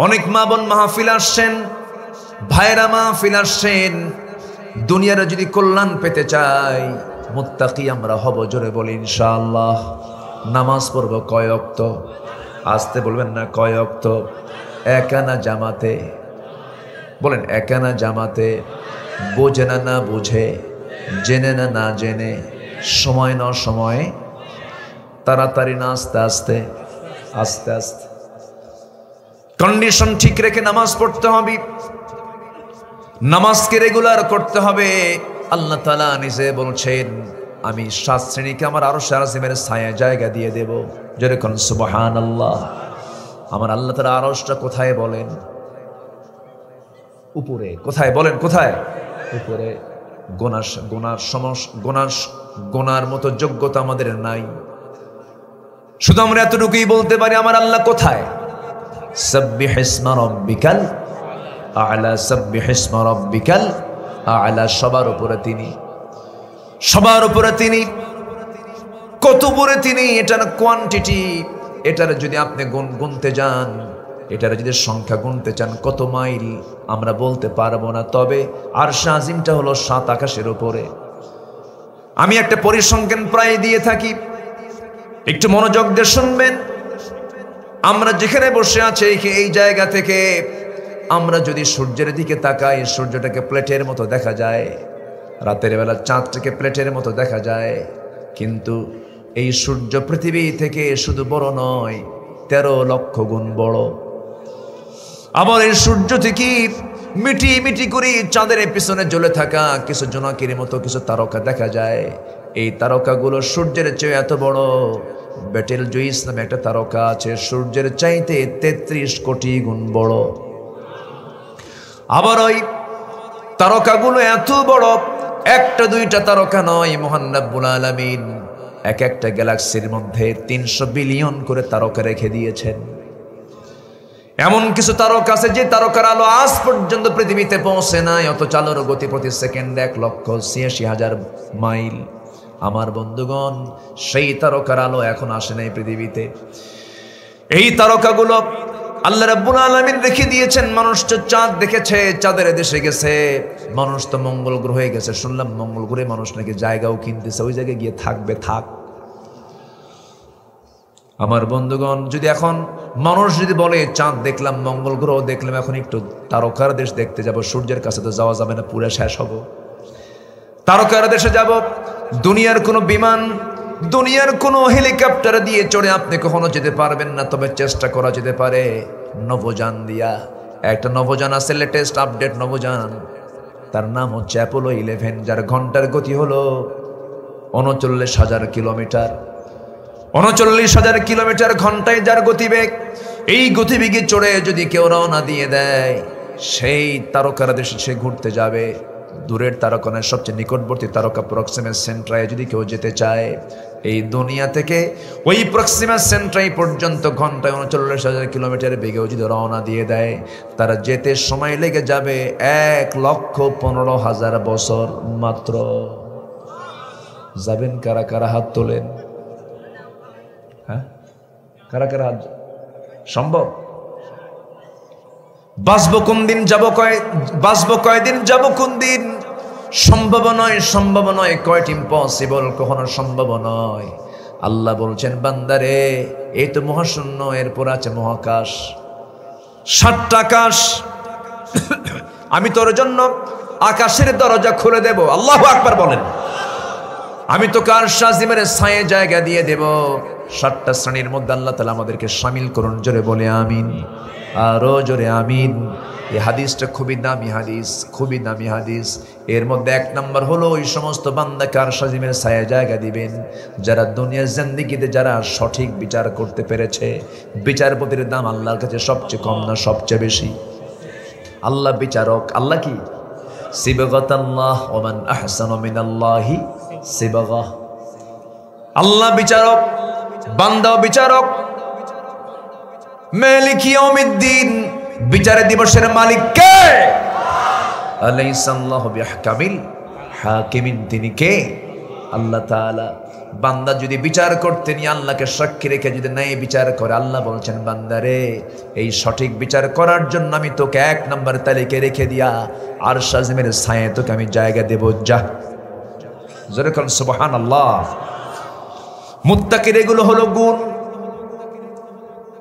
[SPEAKER 1] অনেক মা বোন মাহফিল আসছেন, ভাইরা মাহফিল আসছেন। দুনিয়ার যদি কল্যাণ পেতে চাই, মুত্তাকি আমরা হব। জোরে বলি ইনশাআল্লাহ। নামাজ পড়ব কয় ওয়াক্ত? আসতে বলবেন না, কয় ওয়াক্ত? একানা জামাতে বলেন, একানা জামাতে। বোঝে না না বুঝে, জেনে না না জেনে, সময় না সময়ে, তাড়াতাড়ি না আস্তে আস্তে, আস্তে আস্তে। কন্ডিশন ঠিক রেখে নামাজ পড়তে হবে, নামাজকে রেগুলার করতে হবে। আল্লাহ তাআলা নিজে বলছেন আমি 7 শ্রেণীকে আমার আরশে আজিমের ছায়া জায়গা দিয়ে দেব। যেরকম সুবহানাল্লাহ। আমার আল্লাহ তাআলা আরশটা কোথায় বলেন? উপরে। কোথায় বলেন? কোথায়? উপরে। গোনার মতো যোগ্যতা আমাদের নাই, শুধু আমরা এতটুকুই বলতে পারি আমার আল্লাহ কোথায়। সাব্বিহ ইসমা রাব্বিকাল আ'লা, সাব্বিহ ইসমা রাব্বিকাল আ'লা। সবার উপরে তিনি, সবার উপরে তিনি। কত উপরে তিনি, এটার কোয়ান্টিটি, এটার যদি আপনি গুনতে যান, এটার যদি সংখ্যা গুনতে চান কত মাইল আমরা বলতে পারবো না। তবে আরশে আজিমটা হলো 7 আকাশের উপরে। আমি একটা পরিসংখ্যান প্রায় দিয়ে থাকি, একটু মনোযোগ দিয়ে শুনবেন। আমরা যেখানে বসে আছি এই জায়গা থেকে আমরা যদি সূর্যের দিকে তাকাই, সূর্যটাকে প্লেটের মতো দেখা যায়, রাতের বেলা চাঁদটাকে প্লেটের মতো দেখা যায়। কিন্তু এই সূর্য পৃথিবী থেকে শুধু বড় নয়, 13 লক্ষ গুণ বড়। আবার এই সূর্য থেকে মিটি মিটি করে চাঁদের পিছনে জ্বলে থাকা কিছু জোনাকির মতো কিছু তারকা দেখা যায়। এই তারকাগুলো সূর্যের চেয়ে এত বড়। বেটেল জুইস নামে একটা তারকা আছে, সূর্যের চাইতে 33 কোটি গুণ বড়। আবার ওই তারকাগুলো এত বড়, একটা দুইটা তারকা নয়, মহান রব্বুল আলামিন এক একটা গ্যালাক্সির মধ্যে 300 বিলিয়ন করে তারকা রেখে দিয়েছেন। এমন কিছু তারকা আছে যে তারকার আলো আজ পর্যন্ত পৃথিবীতে পৌঁছে নাই, অথচ আলোর গতি প্রতি সেকেন্ডে 1,86,000 মাইল। আমার বন্ধুগণ, সেই তারকার আলো এখন আসে নাই পৃথিবীতে। এই তারকাগুলো আল্লাহ রাব্বুল আলামিন রেখে দিয়েছেন। মানুষ তো চাঁদ দেখেছে, চাঁদের দেশে গেছে, মানুষ তো মঙ্গল গ্রহে গেছে, শুনলাম মঙ্গল গ্রহে মানুষ নাকি জায়গাও কিনতেছে, ওই জায়গায় গিয়ে থাকবে। থাক আমার বন্ধুগণ, যদি এখন মানুষ যদি বলে চাঁদ দেখলাম, মঙ্গল গ্রহ দেখলাম, এখন একটু তারকার দেশ দেখতে যাব, সূর্যের কাছে তো যাওয়া যাবে না, পুরো শেষ হব। তারকার দেশে যাব, দুনিয়ার কোনো বিমান, দুনিয়ার কোনো হেলিকপ্টার দিয়ে চড়ে আপনি কখনো যেতে পারবেন না, তবে চেষ্টা করা যেতে পারে নভোযান দিয়া। একটা নভোযান আছে, লেটেস্ট আপডেট নভোযান, তার নাম হচ্ছে অ্যাপোলো 11, যার ঘন্টার গতি হলো 39,000 কিলোমিটার। 39,000 কিলোমিটার ঘন্টায় যার গতিবেগ। এই গতিবেগে চড়ে যদি কেউ রওনা দিয়ে দেয়, সেই তারকার দেশে সে ঘুরতে যাবে। দূরের তারকা নয়, সবচেয়ে নিকটবর্তী তারকা প্রক্সিমা সেন্ট্রায় যদি কেউ যেতে চায়, এই দুনিয়া থেকে ওই প্রক্সিমা সেন্ট্রাই পর্যন্ত ঘন্টায় 39,000 কিলোমিটার বেগেও যদি রওনা দিয়ে দেয়, তারা যেতে সময় লেগে যাবে 1,15,000 বছর মাত্র। যাবেন কারা কারা? হাত তোলেন। হ্যাঁ, কারা কারা? হাত সম্ভব? বাঁচবো কোন দিন, যাবো বাঁচবো কয়দিন, যাবো কোন দিন? সম্ভব নয়, সম্ভব নয়, কোয়াইট ইম্পসিবল, কখনো সম্ভব নয়। আল্লাহ বলছেন, বান্দারে এই তো মহাশূন্য, এরপর আছে মহাকাশ, 7টা আকাশ। আমি তোর জন্য আকাশের দরজা খুলে দেব। আল্লাহু আকবার বলেন। আমি তোকে আরশ আজিমের ছায়ে জায়গা দিয়ে দেব। 7টা শ্রেণীর মধ্যে আল্লাহ তাআলা আমাদেরকে শামিল করুন। জোরে বলে আমিন, আরো জোরে আমিন। এই হাদিসটা খুবই দামি হাদিস, খুবই দামি হাদিস। এর মধ্যে 1 নম্বর হলো ওই সমস্ত বান্দাকে আরশ আজিমের ছায়ে জায়গা দিবেন যারা দুনিয়ার জিন্দেগিতে যারা সঠিক বিচার করতে পেরেছে। বিচারপতির দাম আল্লাহর কাছে সবচেয়ে কম না সবচেয়ে বেশি? আল্লাহ বিচারক। আল্লাহ কি? সিবগাতাল্লাহ ওয়া মান আহসানু মিনাল্লাহি সিবগাহ। আল্লাহ বিচারক, বান্দাও বিচারক। মালিক ইয়াউমিদ্দিন, বিচার দিবসের মালিক কে? আলাইসাল্লাহু বিহকামিল হাকিমিন, তিনি কে? আল্লাহ তাআলা। বান্দা যদি বিচার করতে নিয়ে আল্লাহকে সাক্ষী রেখে যদি ন্যায় বিচার করে, আল্লাহ বলছেন, বান্দারে এই সঠিক বিচার করার জন্য আমি তোকে 1 নম্বর তালিকায় রেখে দিয়া আরশ আজিমের ছায়ায় তোকে আমি জায়গা দেব। যা, জোরে বলেন সুবহানাল্লাহ। মুত্তাকির এগুলো হলো গুণ।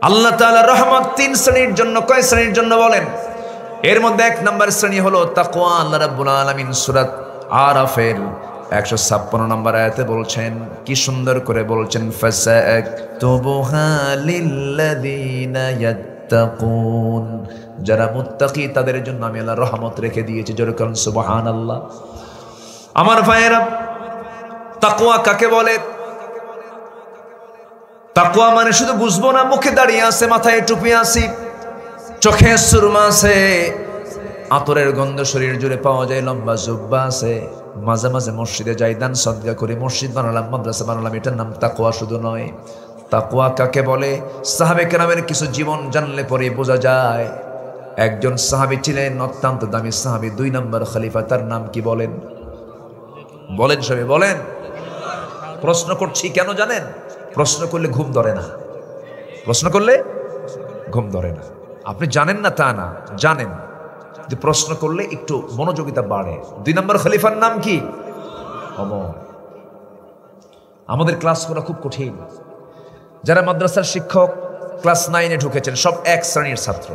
[SPEAKER 1] আল্লাহ তাআলার রহমত 3 শ্রেণীর জন্য। কয় শ্রেণীর জন্য বলেন? এর মধ্যে 1 নম্বর শ্রেণী হলো তাকওয়া। আল্লাহ রাব্বুল আলামিন সূরা আরাফের 156 নম্বর আয়াতে বলছেন, কি সুন্দর করে বলছেন, ফাসাকতুবুহা লিল্লাযিনা ইয়াত্তাকুন, যারা মুত্তাকি তাদের জন্য আমি আল্লাহর রহমত রেখে দিয়েছি। জোরে বলেন সুবহানাল্লাহ। আমার ভাইয়েরা, তাকওয়া কাকে বলে? তাকওয়া মানে শুধু বুঝবো না, মুখে দাঁড়িয়ে আছে, মাথায় টুপি আছে, চোখে সুরমা আছে, আতরের গন্ধ শরীর জুড়ে পাওয়া যায়, লম্বা জুব্বা আছে, মাঝে মাঝে মসজিদে যাই, দান সদকা করি, মসজিদ বানালাম, মাদ্রাসা বানালাম, এটার নাম তাকওয়া শুধু নয়। তাকওয়া কাকে বলে? সাহাবে কেরামের কিছু জীবন জানলে পরে বোঝা যায়। একজন সাহাবী ছিলেন অত্যন্ত দামি সাহাবী, 2 নম্বর খলিফা, তার নাম কি বলেন? বলেন সবাই, বলেন। প্রশ্ন করছি কেন জানেন? প্রশ্ন করলে ঘুম ধরে না, প্রশ্ন করলে ঘুম ধরে না। আপনি জানেন না তা না, জানেন, যে প্রশ্ন করলে একটু মনোযোগিতা বাড়ে। 2 নম্বর খলিফার নাম কি? ওমর। আমাদের ক্লাস করা খুব কঠিন। যারা মাদ্রাসার শিক্ষক ক্লাস 9-এ ঢুকেছেন সব 1 শ্রেণীর ছাত্র,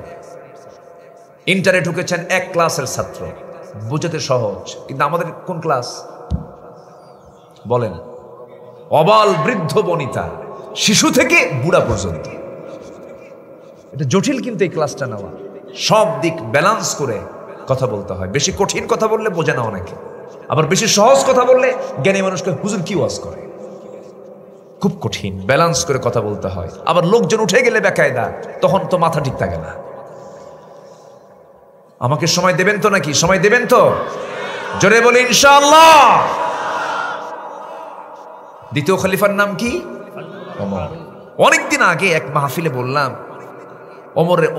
[SPEAKER 1] ইন্টারে ঢুকেছেন 1 ক্লাসের ছাত্র, বুঝতে সহজ। কিন্তু আমাদের কোন ক্লাস বলেন? অবাল বৃদ্ধ বনিতা, শিশু থেকে বুড়া পর্যন্ত। এটা জটিল কিন্তু এই ক্লাসটা নেওয়া, সব দিক ব্যালেন্স করে কথা বলতে হয়। বেশি কঠিন কথা বললে বোঝে না অনেকে, আবার বেশি সহজ কথা বললে জ্ঞানী মানুষকে হুজুর কি ওয়াজ করে। খুব কঠিন, ব্যালেন্স করে কথা বলতে হয়। আবার লোকজন উঠে গেলে বেকায়দা, তখন তো মাথা ঠিক থাকে না। আমাকে সময় দেবেন তো নাকি? সময় দেবেন তো? জোরে বলি ইনশাআল্লাহ। দ্বিতীয় খলিফার নাম কি? ওমর। অনেকদিন আগে এক মাহফিলে বললাম,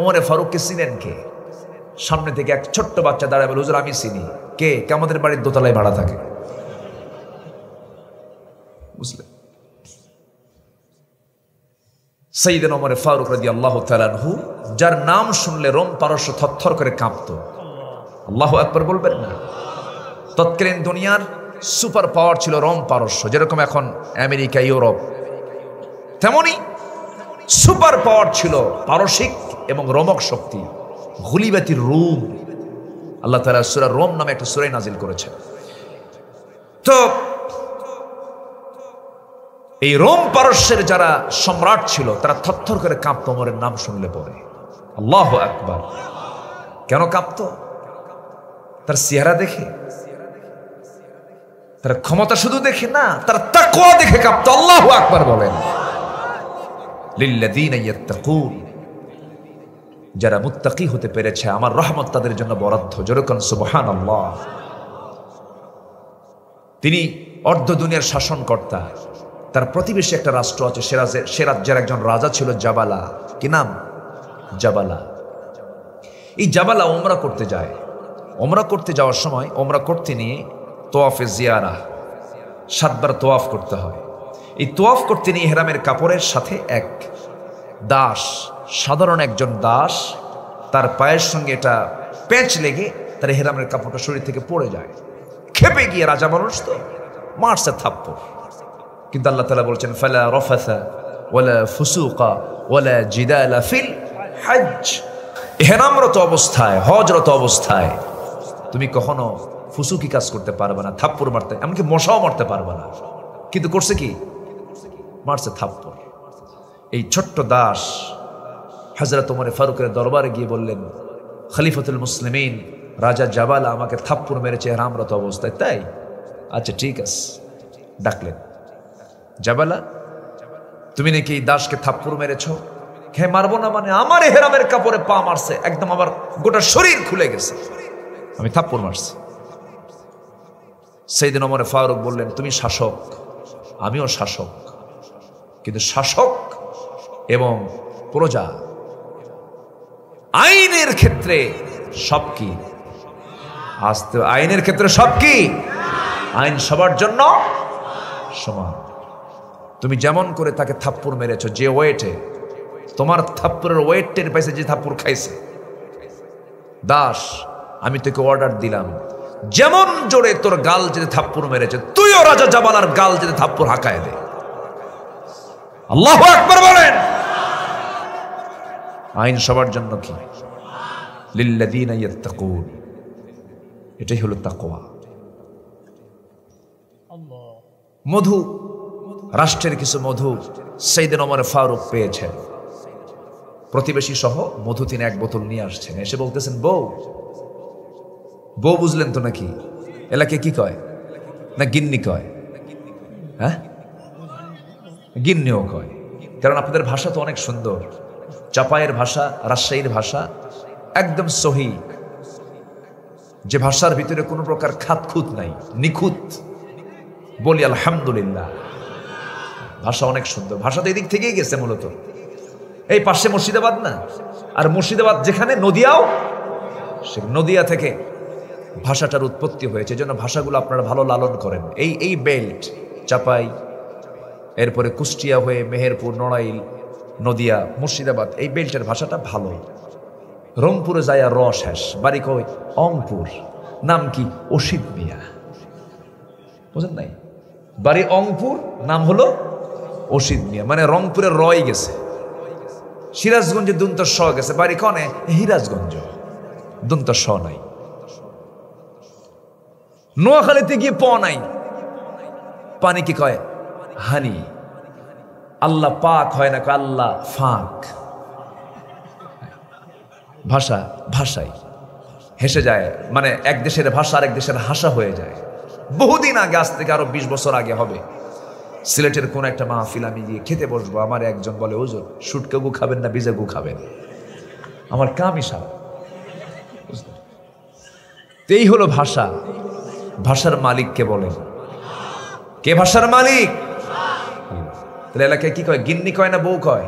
[SPEAKER 1] ওমরে ফারুককে চিনেন কে? সামনে থেকে এক ছোট্ট বাচ্চা দাঁড়ায় বলে, হুজুর আমি চিনি। কে? আমাদের বাড়ির দোতলায় ভাড়া থাকে। বুঝলেন? সাইয়েদনা ওমর ফারুক রাদিয়াল্লাহু তাআলা আনহু, যার নাম শুনলে রোম পারস্য থরথর করে কাঁপতো। আল্লাহু আকবার বলবেন না? তৎকালীন দুনিয়ার সুপার পাওয়ার ছিল রোম পারস্য। যেরকম এখন আমেরিকা, ইউরোপ, তেমনি সুপার পাওয়ার ছিল পারসিক এবং রোমক শক্তি। গুলিবাতির রুম, আল্লাহ তাআলা সূরা রোম নামে একটা সূরা নাজিল করেছেন। তো এই রোম পারস্যের যারা সম্রাট ছিল তারা থরথর করে কাঁপতো ওমরের নাম শুনলে পরে। আল্লাহু আকবার। কেন কাঁপতো? তার চেহারা দেখে? তার ক্ষমতা শুধু দেখে না, তার তাকওয়া দেখে কাঁপতো। আল্লাহু আকবার বলেন। লিল্লাযীনা ইয়াত্তাকুন, যারা মুত্তাকি হতে পেরেছে আমার রহমত তাদের জন্য বরাদ্দ। যেরকম সুবহানাল্লাহ। তিনি অর্ধ দুনিয়ার শাসনকর্তা। তার প্রতিবেশী একটা রাষ্ট্র আছে, সে রাজ্যের একজন রাজা ছিল জাবালা। কি নাম? জাবালা। এই জাবালা ওমরা করতে যায়। ওমরা করতে যাওয়ার সময় ওমরা করতে নিয়ে তোয়াফে জিয়ারা 7 বার তোয়াফ করতে হয়। এই তোয়াফ করতে নিয়ে হেরামের কাপড়ের সাথে এক দাস, সাধারণ একজন দাস, তার পায়ের সঙ্গে এটা পেঁচ লেগে তার হেরামের কাপড়টা শরীর থেকে পড়ে যায়। খেপে গিয়ে রাজা মানুষ তো মারছে থাপ্পড়। কিন্তু আল্লাহ তাআলা বলছেন, ফালা রাফাসা ওয়ালা ফুসুকা ওয়ালা জিদালা ফিল হজ। ইহরামরত অবস্থায়, হজরত অবস্থায় তুমি কখনো ফুসুকি কাজ করতে পারবে না, থাপ্পড় মারতে, এমনকি মশাও মারতে পারবে না। কিন্তু করছে কি? মারছে থাপ্পড়। এই ছোট্ট দাস হযরত ওমর ফারুকের দরবারে গিয়ে বললেন, খলিফাতুল মুসলিমিন রাজা জাবালা আমাকে থাপ্পড় মেরেছে ইহরামরত অবস্থায়। তাই? আচ্ছা ঠিক আছে। ডাকলেন, জাবালা তুমি নাকি এই দাসকে থাপ্পড় মেরেছো? হ্যাঁ মারবো না মানে? আমার ইহরামের কাপড়ে পা মারছে, একদম আমার গোটা শরীর খুলে গেছে, আমি থাপ্পড় মারছি। সাইয়েদনা ওমর ফারুক বললেন, তুমি শাসক, আমিও শাসক, কিন্তু শাসক এবং প্রজা আইনের ক্ষেত্রে সব কি? আস্তে, আইনের ক্ষেত্রে সব কি? আইন সবার জন্য সমান। তুমি যেমন করে তাকে থাপ্পড় মেরেছো, যে ওয়েটে, তোমার থাপ্পড়ের ওয়েট টের পাইছে যে থাপ্পড় খাইছে। দাস আমি তোকে অর্ডার দিলাম, যেমন জোরে তোর গাল যেতে থাপ্পড় মেরেছে, তুইও রাজা জাবালার গাল যেতে থাপ্পড় হাঁকায় দে। আল্লাহু আকবার বলেন। আইন সবার জন্য কি? লিল্লাযীনা ইয়াত্তাকুন। এটাই হলো তাকওয়া। মধু, রাষ্ট্রের কিছু মধু সাইয়েদনা ওমর ফারুক পেয়েছেন। প্রতিবেশী সহ মধু তিনি 1 বোতল নিয়ে আসছেন। এসে বলতেছেন, বউ, বউ বুঝলেন তো নাকি? এলাকায় কি কয়? না গিন্নি কয়? হ্যাঁ, গিন্নিও কয়। কারণ আপনাদের ভাষা তো অনেক সুন্দর। চাপায়ের ভাষা, রাজশাহীর ভাষা একদম সহি, যে ভাষার ভিতরে কোনো প্রকার খাতখুত নাই, নিখুঁত। বলি আলহামদুলিল্লাহ, ভাষা অনেক সুন্দর। ভাষা তো এদিক থেকেই গেছে মূলত। এই পাশে মুর্শিদাবাদ না, আর মুর্শিদাবাদ যেখানে নদিয়াও, সে নদিয়া থেকে ভাষাটার উৎপত্তি হয়েছে। জন্য ভাষাগুলো আপনারা ভালো লালন করেন। এই বেল্ট, চাপাই, এরপরে কুষ্টিয়া হয়ে মেহেরপুর, নড়াইল, নদিয়া, মুর্শিদাবাদ, এই বেল্টের ভাষাটা ভালো। রংপুরে যায় আর শেষ। বাড়ি কই? অংপুর। নাম কি? অসিত মিয়া। বুঝেন নাই? বাড়ি অংপুর, নাম হলো অসিত মিয়া, মানে রংপুরের রয় গেছে। সিরাজগঞ্জে দুন্ত স গেছে, বাড়ি কনে? হিরাজগঞ্জ, দুন্ত স নাই। নোয়াখালীতে গিয়ে প নাই, পানি কি কয়? হানি। আল্লাহ পাক হয় না, আল্লাহ ফাক। ভাষা ভাষাই। হেসে যায়, মানে এক দেশের ভাষা আরেক দেশের হাসা হয়ে যায়। বহুদিন আগে, আজ থেকে আরো 20 বছর আগে হবে, সিলেটের কোন একটা মাহফিল আমি গিয়ে খেতে বসবো, আমার একজন বলে হুজুর শুটকা গু খাবেন না ভিজা গু খাবেন? আমার কামই সারা। এই হলো ভাষা। ভাষার মালিক কে বলেন? কে ভাষার মালিক? তাহলে এলাকায় কি কয়? গিন্নি কয় না বউ কয়?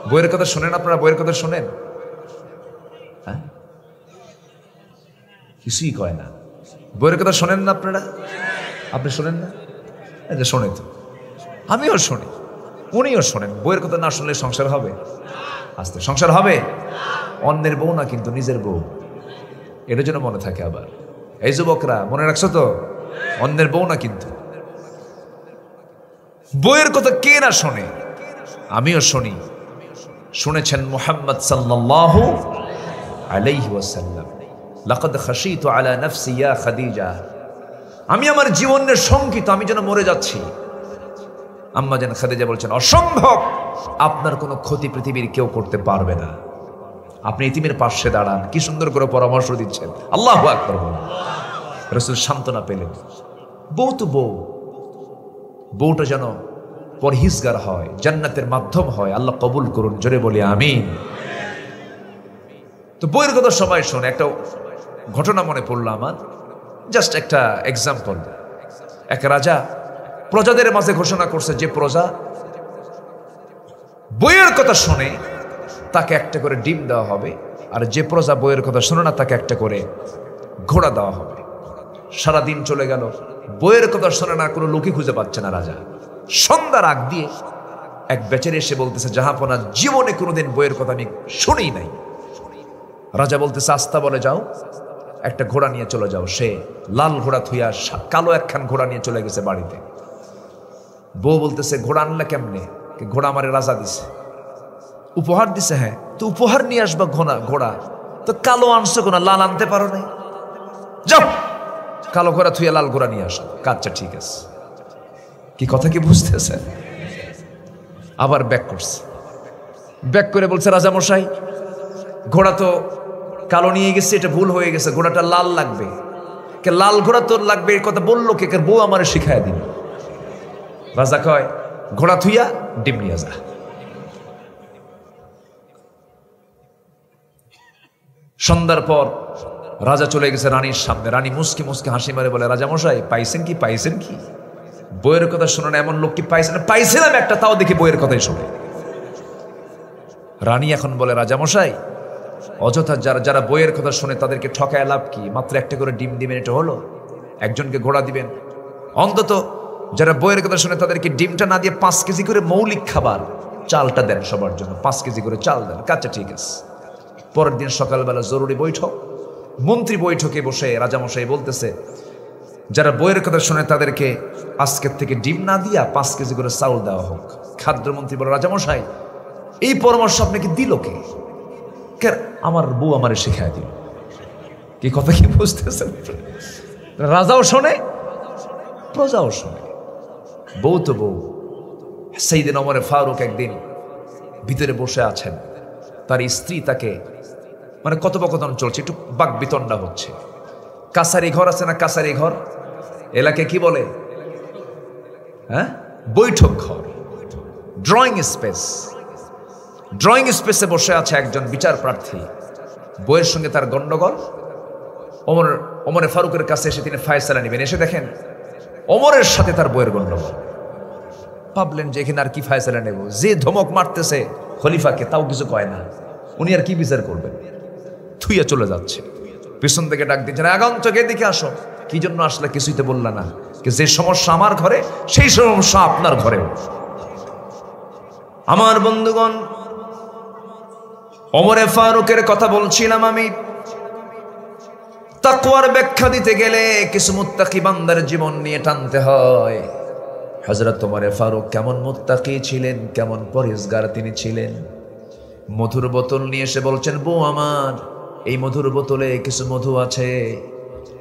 [SPEAKER 1] বইয়ের কথা শোনেন আপনারা? বইয়ের কথা শোনেন? হ্যাঁ, কিছুই কয় না। বইয়ের কথা শোনেন না আপনারা? আপনি শোনেন না? শোনে তো, আমিও শুনি, উনিও শোনেন। বইয়ের কথা না শুনলে সংসার হবে? আস্তে সংসার হবে। অন্যের বউ না কিন্তু নিজের বউ, এটা যেন মনে থাকে। আবার এই যুবকরা মনে রাখছো তো, অন্যের বউ না কিন্তু। বইয়ের কথা কে না শোনে? আমিও শুনি। শুনেছেন মুহাম্মদ সাল্লাল্লাহু আলাইহি ওয়াসাল্লাম, লাকাদ খাশিতু আলা নাফসি ইয়া খাদিজা, আমি আমার জীবনের শঙ্কিত, আমি যেন মরে যাচ্ছি। আম্মা জান খাদিজা বলছেন, অসম্ভব, আপনার কোনো ক্ষতি পৃথিবীর কেউ করতে পারবে না। আপনি ইতিমের পাশে দাঁড়ান। কি সুন্দর করে পরামর্শ দিচ্ছেন। আল্লাহু আকবার। রাসূল সান্ত্বনা পেলেন। বউ তো বউ, বউটা যেন পরহেজগার হয়, জান্নাতের মাধ্যম হয়। আল্লাহ কবুল করুন, জোরে বলি আমিন। তো বইয়ের কথা সবাই শোনে। একটা ঘটনা মনে পড়লো আমার, জাস্ট একটা এক্সাম্পল। এক রাজা প্রজাদের মাঝে ঘোষণা করছে, যে প্রজা বইয়ের কথা শোনে তাকে একটা করে ডিম দেওয়া হবে, আর যে প্রজা বইয়ের কথা শোনে না তাকে একটা করে ঘোড়া দেওয়া হবে। সারাদিন চলে গেল, বইয়ের কথা শোনে না, কোনো লোকই খুঁজে পাচ্ছে না রাজা। সন্ধ্যার আগ দিয়ে এক বেচারি এসে বলতেছে, জাহাপনা, জীবনে কোনোদিন বইয়ের কথা আমি শুনি নাই। রাজা বলতেছে, আস্তা বলে যাও, একটা ঘোড়া নিয়ে চলে যাও। সে লাল ঘোড়া থুইয়া কালো একখান ঘোড়া নিয়ে চলে গেছে বাড়িতে। বউ বলতেছে, ঘোড়া আনলে কেমনে? ঘোড়া আমারে রাজা দিছে, উপহার দিছে। হ্যাঁ, তো উপহার নিয়ে আসবা ঘোড়া, তো কালো আনছো কোন, লাল আনতে পারো নাই? যাও, কালো ঘোড়া থুইয়া লাল ঘোড়া নিয়ে আসো। আচ্ছা ঠিক আছে। কি কথা কি বুঝতেছে? আবার ব্যাক করছে, ব্যাক করে বলছে, রাজা মশাই, ঘোড়া তো কালো নিয়ে গেছে, এটা ভুল হয়ে গেছে, ঘোড়াটা লাল লাগবে। কে লাল ঘোড়া তোর লাগবে এই কথা বললো কে? বউ আমারে শিখায় দিল। রাজা কয়, ঘোড়া থুইয়া ডিম নিয়ে যা। সন্ধ্যার পর রাজা চলে গেছে রানীর সামনে। রানী মুসকি মুসকি হাসি মারে বলে, রাজা মশাই, পাইছেন কি? পাইছেন কি? বইয়ের কথা শোনে না এমন লোক কি পাইছেন? পাইছিলাম একটা, তাও দেখি বইয়ের কথাই শোনে। রানী এখন বলে, রাজা মশাই, অযথা যারা বইয়ের কথা শোনে তাদেরকে ঠকায় লাভ কি? মাত্র একটা করে ডিম দিবেন, এটা হলো? একজনকে ঘোড়া দিবেন। অন্তত যারা বইয়ের কথা শোনে তাদেরকে ডিমটা না দিয়ে 5 কেজি করে মৌলিক খাবার, চালটা দেন সবার জন্য, 5 কেজি করে চাল দেন। আচ্ছা ঠিক আছে। পরের দিন সকালবেলা জরুরি বৈঠক। মন্ত্রী বৈঠকে বসে রাজামশাই বলতেছে, যারা বইয়ের কথা শোনে তাদেরকে আজকের থেকে ডিম না দিয়া 5 কেজি করে চাউল দেওয়া হোক। খাদ্যমন্ত্রী বলে, রাজামশাই, এই পরামর্শ আপনাকে দিল কে? আমার বউ আমারে শিখায় দিল। কি কথা কি বুঝতেছেন? রাজাও শোনে, প্রজাও শোনে। বউ তো বউ। সেইদিন ওমর ফারুক একদিন ভিতরে বসে আছেন, তার স্ত্রী তাকে, মানে কথোপকথন চলছে, একটু বাকবিতণ্ডা হচ্ছে। কাছারি ঘর আছে না, কাছারি ঘর এলাকায় কি বলে? হ্যাঁ, বৈঠক ঘর, ড্রয়িং স্পেস। ড্রয়িং স্পেসে বসে আছে একজন বিচার প্রার্থী, বইয়ের সঙ্গে তার গন্ডগোল। ওমরে ফারুকের কাছে এসে তিনি ফায়সালা নেবেন। এসে দেখেন ওমরের সাথে তার বইয়ের গন্ডগোল। ভাবলেন যে এখানে আর কি ফায়সালা নেব, যে ধমক মারতেছে খলিফাকে তাও কিছু কয় না, উনি আর কি বিচার করবেন? থুইয়া চলে যাচ্ছে। পিছন থেকে ডাক দিচ্ছেন, আগন্তুক এদিকে আসো। কি জন্য আসলে? কিছুই তো বললা না। যে সমস্যা আমার ঘরে, সেই সমস্যা আপনার ঘরেও। আমার বন্ধুগণ, ওমরে ফারুকের কথা বলছিলাম আমি। তাকওয়ার ব্যাখ্যা দিতে গেলে কিছু মুত্তাকি বান্দার জীবন নিয়ে টানতে হয়। হযরত ওমরে ফারুক কেমন মুত্তাকি ছিলেন, কেমন পরহেজগার তিনি ছিলেন। মধুর বোতল নিয়ে এসে বলছেন, বউ আমার, এই মধুর বোতলে কিছু মধু আছে,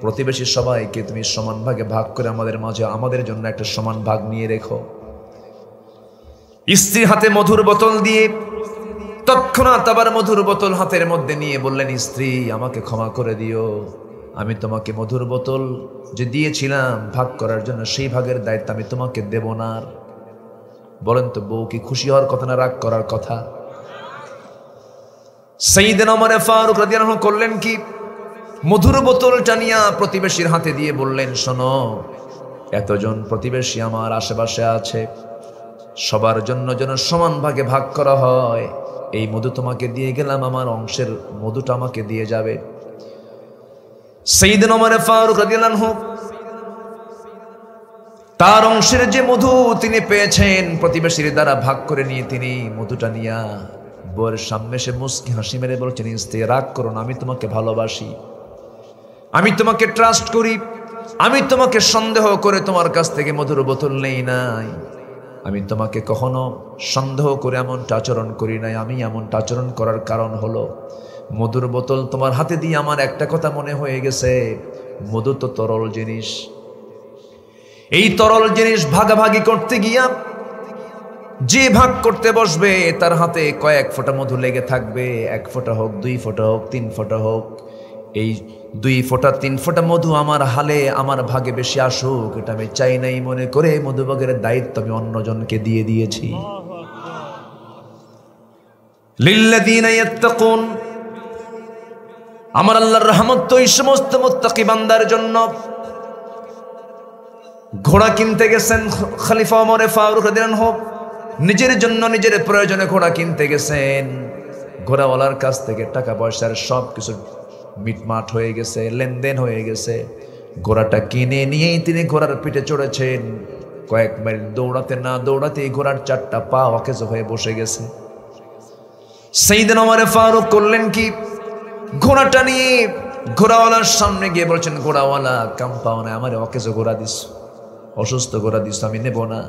[SPEAKER 1] প্রতিবেশী সবাইকে তুমি সমান ভাগে ভাগ করে আমাদের মাঝে আমাদের জন্য একটা সমান ভাগ নিয়ে রেখো। স্ত্রীর হাতে মধুর বোতল দিয়ে তৎক্ষণাৎ আবার মধুর বোতল হাতের মধ্যে নিয়ে বললেন, স্ত্রী আমাকে ক্ষমা করে দিও, আমি তোমাকে মধুর বোতল যে দিয়েছিলাম ভাগ করার জন্য সেই ভাগের দায়িত্ব আমি তোমাকে দেব না। বলেন তো বউ কি খুশি হওয়ার কথা না রাগ করার কথা? সাইয়েদনা ওমর ফারুক রাদিয়াল্লাহু আনহু করলেন কি, মধুর বোতলটা নিয়ে প্রতিবেশীর হাতে দিয়ে বললেন, শোনো, এতজন প্রতিবেশী আমার আশেপাশে আছে, সবার জন্য যেন সমান ভাগে ভাগ করা হয়, এই মধু তোমাকে দিয়ে গেলাম, আমার অংশের মধুটা আমাকে দিয়ে যাবে। সাইয়েদনা ওমর ফারুক রাদিয়াল্লাহু আনহু তার অংশের যে মধু তিনি পেয়েছেন প্রতিবেশীর দ্বারা ভাগ করে নিয়ে তিনি মধুটা নিয়ে বউয়ের সামনে সে মুস্কি হাসি মেরে বলছেন, স্ত্রী রাগ করো না, আমি তোমাকে ভালোবাসি, আমি তোমাকে ট্রাস্ট করি, আমি তোমাকে সন্দেহ করে তোমার কাছ থেকে মধুর বোতল নেই নাই, আমি তোমাকে কখনো সন্দেহ করে এমনটা আচরণ করি নাই। আমি এমনটা আচরণ করার কারণ হলো মধুর বোতল তোমার হাতে দিয়ে আমার একটা কথা মনে হয়ে গেছে, মধু তো তরল জিনিস, এই তরল জিনিস ভাগাভাগি করতে গিয়া যে ভাগ করতে বসবে তার হাতে কয়েক ফোঁটা মধু লেগে থাকবে, 1 ফোঁটা হোক, 2 ফোঁটা হোক, 3 ফোঁটা হোক, এই 2 ফোঁটা 3 ফোঁটা মধু আমার হালে আমার ভাগে বেশি আসুক, এটা আমি চাই নাই মনে করে মধুভাগের দায়িত্ব আমি অন্যজনকে দিয়ে দিয়েছি। লিল্লাযীনা ইয়াত্তাকুন, আমার আল্লাহর রহমত তো এই সমস্ত মুত্তাকি বান্দার জন্য। ঘোড়া কিনতে গেছেন খলিফা ওমর ফারুক রাদিয়াল্লাহু আনহু, নিজের জন্য নিজের প্রয়োজনে ঘোড়া কিনতে গেছেন। ঘোড়াওয়ালার কাছ থেকে টাকা পয়সার সব কিছু মিটমাট হয়ে গেছে, লেনদেন হয়ে গেছে। ঘোড়াটা কিনে নিয়েই তিনি ঘোড়ার পিঠে চড়েছেন। কয়েক মাইল দৌড়াতে না দৌড়াতেই ঘোড়ার 4টা পা অকেজ হয়ে বসে গেছে। সাইয়েদনা ওমর ফারুক করলেন কি, ঘোড়াটা নিয়ে ঘোড়াওয়ালার সামনে গিয়ে বলছেন, ঘোড়াওয়ালা কাম পাও না, আমার অকেজ ঘোড়া দিস, অসুস্থ ঘোড়া দিস, আমি নেব না।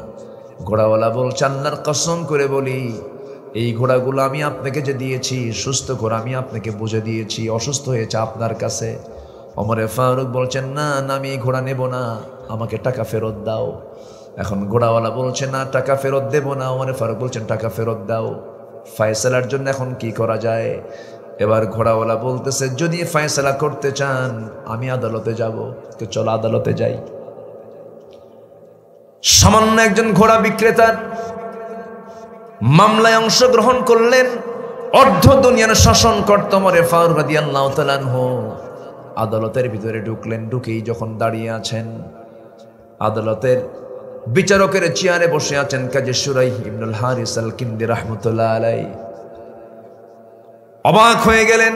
[SPEAKER 1] ঘোড়াওয়ালা বলছে, আল্লাহর কসম করে বলি, এই ঘোড়াগুলো আমি আপনাকে যে দিয়েছি সুস্থ ঘোড়া, আমি আপনাকে বুঝে দিয়েছি, অসুস্থ হয়েছে আপনার কাছে। ওমর ফারুক বলছেন, না না, আমি এই ঘোড়া নেব না, আমাকে টাকা ফেরত দাও। এখন ঘোড়াওয়ালা বলছে, না টাকা ফেরত দেব না। ওমর ফারুক বলছেন, টাকা ফেরত দাও। ফয়সালার জন্য এখন কি করা যায়? এবার ঘোড়াওয়ালা বলতেছে, যদি ফয়সালা করতে চান আমি আদালতে যাব, তো চলো আদালতে যাই। সামান্য একজন ঘোড়া বিক্রেতার মামলায় অংশগ্রহণ করলেন, অর্ধ দুনিয়ার শাসন করত ওমর ফারুক রাদিয়াল্লাহু তাআলা আনহু। আদালতের ভিতরে ঢুকলেন, ঢুকেই যখন দাঁড়িয়ে আছেন, আদালতের বিচারকের চেয়ারে বসে আছেন কাজী শুরাইহ ইবনুল হারিস আল কিন্দি রাহমাতুল্লাহ আলাইহি। অবাক হয়ে গেলেন,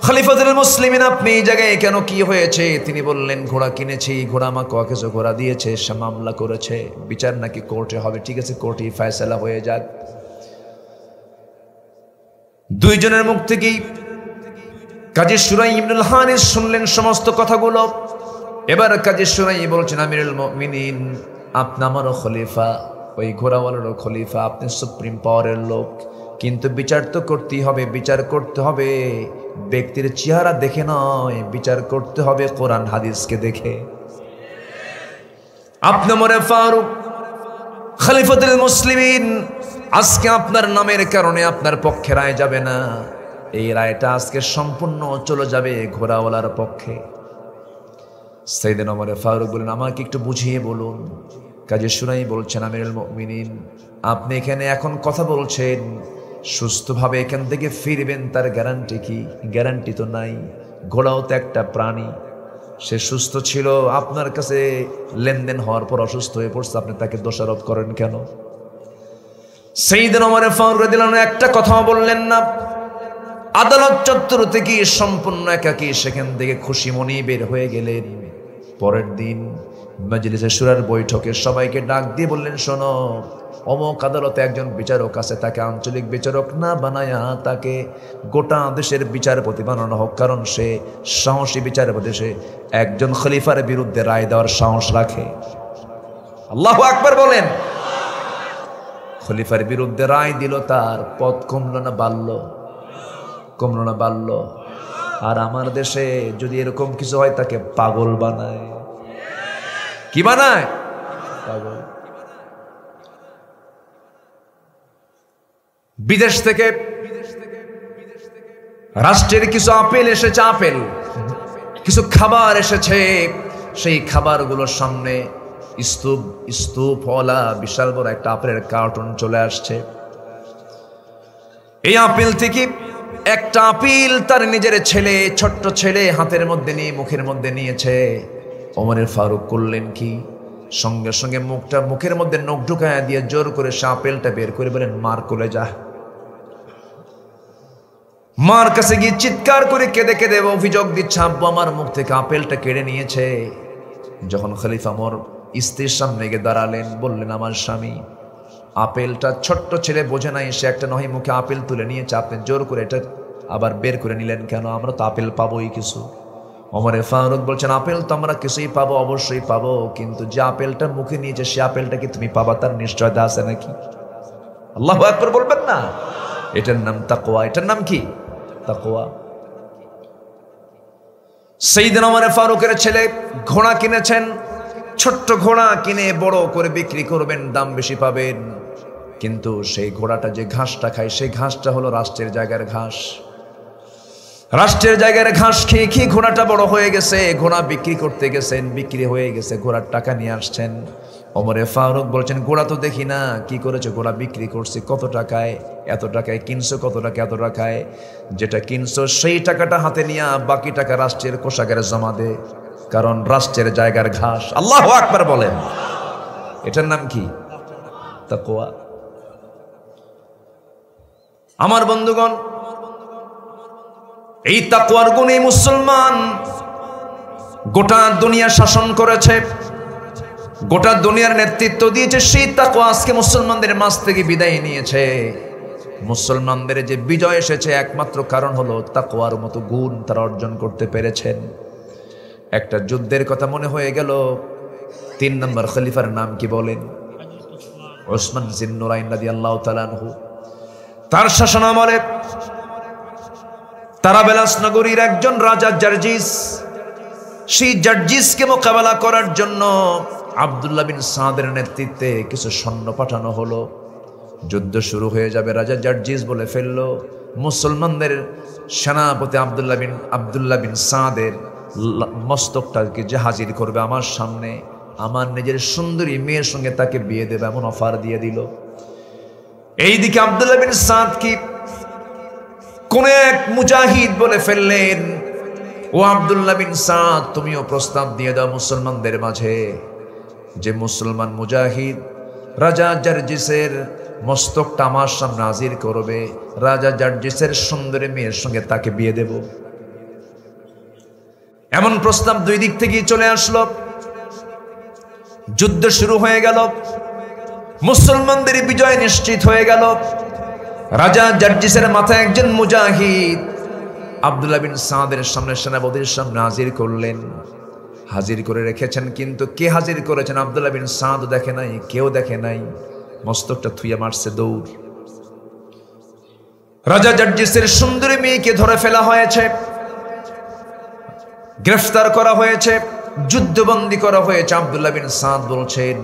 [SPEAKER 1] খলিফাতুল মুসলিমিন আপনি এই জায়গায় কেন, কি হয়েছে? তিনি বললেন, ঘোড়া কিনেছি, ঘোড়া আমাকে অকেজো ঘোড়া দিয়েছে, সে মামলা করেছে, বিচার নাকি কোর্টে হবে। ঠিক আছে, কোর্টেই ফয়সালা হয়ে যাক। দুইজনের মুখ থেকেই কাজী শুরাইহ ইবনুল হারিস শুনলেন সমস্ত কথাগুলো। এবার কাজী শুরাইহ বলছেন, আমিরুল মুমিনিন, আপনি আমারও খলিফা, ওই ঘোড়াওয়ালারও খলিফা, আপনি সুপ্রিম পাওয়ারের লোক, কিন্তু বিচার তো করতেই হবে। বিচার করতে হবে ব্যক্তির চেহারা দেখে নয়, বিচার করতে হবে কোরআন হাদিসকে দেখে। আপনি ওমর ফারুক খলিফাতুল মুসলিমিন, আজকে আপনার নামের কারণে আপনার পক্ষে রায় যাবে না, এই রায়টা আজকে সম্পূর্ণ চলে যাবে ঘোড়াওয়ালার পক্ষে। সাইয়েদনা ওমর ফারুক বলেন, আমাকে একটু বুঝিয়ে বলুন। কাজী শুরাইহ বলছেন, আমিরুল মুমিনিন, আপনি এখানে এখন কথা বলছেন, সুস্থভাবে এখান থেকে ফিরবেন তার গ্যারান্টি কি? গ্যারান্টি তো নাই। ঘোড়াও তো একটা প্রাণী, সে সুস্থ ছিল, আপনার কাছে লেনদেন হওয়ার পর অসুস্থ হয়ে পড়ছে, আপনি তাকে দোষারোপ করেন কেন? সাইয়েদনা ওমর ফারুক রাদিয়াল্লাহু আনহু একটা কথাও বললেন না। আদালত চত্বর থেকে সম্পূর্ণ একাকী সেখান থেকে খুশি মনেই বের হয়ে গেলেন। পরের দিন মজলিসে শুরার বৈঠকে সবাইকে ডাক দিয়ে বললেন, শোনো, অমুক আদালতে একজন বিচারক আছে, তাকে আঞ্চলিক বিচারক না বানায়া তাকে গোটা দেশের বিচারপতি বানানো হোক, কারণ সে সাহসী বিচারপতি, সে একজন খলিফার বিরুদ্ধে রায় দেওয়ার সাহস রাখে। আল্লাহু আকবার বলেন। খলিফার বিরুদ্ধে রায় দিল, তার পদ কমলো না বাড়লো? কমলো না বাড়লো? আর আমার দেশে যদি এরকম কিছু হয় তাকে পাগল বানায়। কি বানায়? পাগল। বিদেশ থেকে রাষ্ট্রের কিছু আপেল এসেছে, আপেল কিছু খাবার এসেছে। সেই খাবারগুলোর সামনে স্তূপওয়ালা বিশাল বড় একটা আপেলের কার্টুন চলে আসছে। এই আপেল থেকে একটা আপেল তার নিজের ছেলে, ছোট্ট ছেলে হাতের মধ্যে নিয়ে মুখের মধ্যে নিয়েছে। ওমরে ফারুক করলেন কি, সঙ্গে সঙ্গে মুখের মধ্যে নখ ঢুকায় দিয়ে জোর করে সে আপেলটা বের করে বলেন, মার কোলে যা। মার কাছে গিয়ে চিৎকার করে কেঁদে কেঁদে অভিযোগ দিচ্ছে, আব্বু আমার মুখ থেকে আপেলটা কেড়ে নিয়েছে। যখন খলিফা ওমর স্ত্রীর সামনে গিয়ে দাঁড়ালেন, বললেন, আমার স্বামী, আপেলটা ছোট্ট ছেলে বোঝে নাই, সে একটা নয় মুখে আপেল তুলে নিয়েছে, আপনি জোর করে এটা আবার বের করে নিলেন কেন? আমরা তো আপেল পাবোই কিছু। ওমরে ফারুক বলছেন, আপেল তো আমরা কিছুই পাবো, অবশ্যই পাবো, কিন্তু যে আপেলটা মুখে নিয়েছে সে আপেলটা কি তুমি পাবা তার নিশ্চয়তা আছে নাকি? আল্লাহু আকবার বলবেন না? এটার নাম তাকওয়া। এটার নাম কি? তাকওয়া। সাইয়েদনা ওমর ফারুকের ছেলে ঘোড়া কিনেছেন, ছোট্ট ঘোড়া কিনে বড় করে বিক্রি করবেন, দাম বেশি পাবেন। কিন্তু সেই ঘোড়াটা যে ঘাসটা খায়, সেই ঘাসটা হলো রাষ্ট্রের জায়গার ঘাস। রাষ্ট্রের জায়গার ঘাস খেয়ে খেয়ে ঘোড়াটা বড় হয়ে গেছে। ঘোড়া বিক্রি করতে গেছেন, বিক্রি হয়ে গেছে, ঘোড়ার টাকা নিয়ে আসছেন। ওমরে ফারুক বলছেন, ঘোড়া তো দেখি না, কি করেছে? ঘোড়া বিক্রি করছি। কত টাকায়? এত টাকায়। কিনছো কত টাকা? এত টাকায়। যেটা কিনছো সেই টাকাটা হাতে নিয়ে বাকি টাকা রাষ্ট্রের কোষাগারে জমা দে, কারণ রাষ্ট্রের জায়গার ঘাস। আল্লাহু আকবার বলেন। এটার নাম কি? তাকওয়া। আমার বন্ধুগণ, এই তাকওয়ার গুণে মুসলমান গোটা দুনিয়া শাসন করেছে, গোটা দুনিয়ার নেতৃত্ব দিয়েছে। সেই তাকওয়া আজকে মুসলমানদের মাঝ থেকে বিদায় নিয়েছে। মুসলমানদের যে বিজয় এসেছে একমাত্র কারণ হলো তাকওয়ার মতো গুণ তারা অর্জন করতে পেরেছেন। একটা যুদ্ধের কথা মনে হয়ে গেল। 3 নম্বর খলিফার নাম কি বলেন? ওসমান জিন্নুরাইন রাদিয়াল্লাহু তাআলা আনহু। তার শাসনামলে তারাবেলাস নগরীর একজন রাজা জার্জিস, সেই জার্জিসকে মোকাবেলা করার জন্য আব্দুল্লাহ বিন সাদের নেতৃত্বে কিছু সৈন্য পাঠানো হলো। যুদ্ধ শুরু হয়ে যাবে, রাজা জার্জিস বলে ফেললো, মুসলমানদের সেনাপতি আব্দুল্লাহ বিন সাদের মস্তকটাকে যে হাজির করবে আমার সামনে, আমার নিজের সুন্দরী মেয়ের সঙ্গে তাকে বিয়ে দেবে, এমন অফার দিয়ে দিল। এইদিকে আব্দুল্লাহ বিন সাদ কি কোন এক মুজাহিদ বলে ফেললেন, ও আব্দুল্লাহ বিন সাদ, তুমিও প্রস্তাব দিয়ে দাও মুসলমানদের মাঝে, যে মুসলমান মুজাহিদ রাজা জার্জিসের মস্তকটা আমার সামনে হাজির করবে, রাজা জার্জিসের সুন্দরী মেয়ের সঙ্গে তাকে বিয়ে দেব। এমন প্রস্তাব দুই দিক থেকেই চলে আসলো। যুদ্ধ শুরু হয়ে গেল, মুসলমানদের বিজয় নিশ্চিত হয়ে গেল। রাজা জার্জিসের মাথায় একজন মুজাহিদ আব্দুল্লাহ বিন সাদের সামনে সেনাপতির সামনে হাজির করলেন। হাজির করে রেখেছেন, কিন্তু কে হাজির করেছেন আব্দুল্লাহ বিন সাদ দেখে নাই, কেউ দেখে নাই। মস্তকটা থুইয়া মারছে দৌড়। রাজা জার্জিসের সুন্দরী মেয়েকে ধরে ফেলা হয়েছে, গ্রেফতার করা হয়েছে, যুদ্ধবন্দী করা হয়েছে। আব্দুল্লাহ বিন সাদ বলছেন,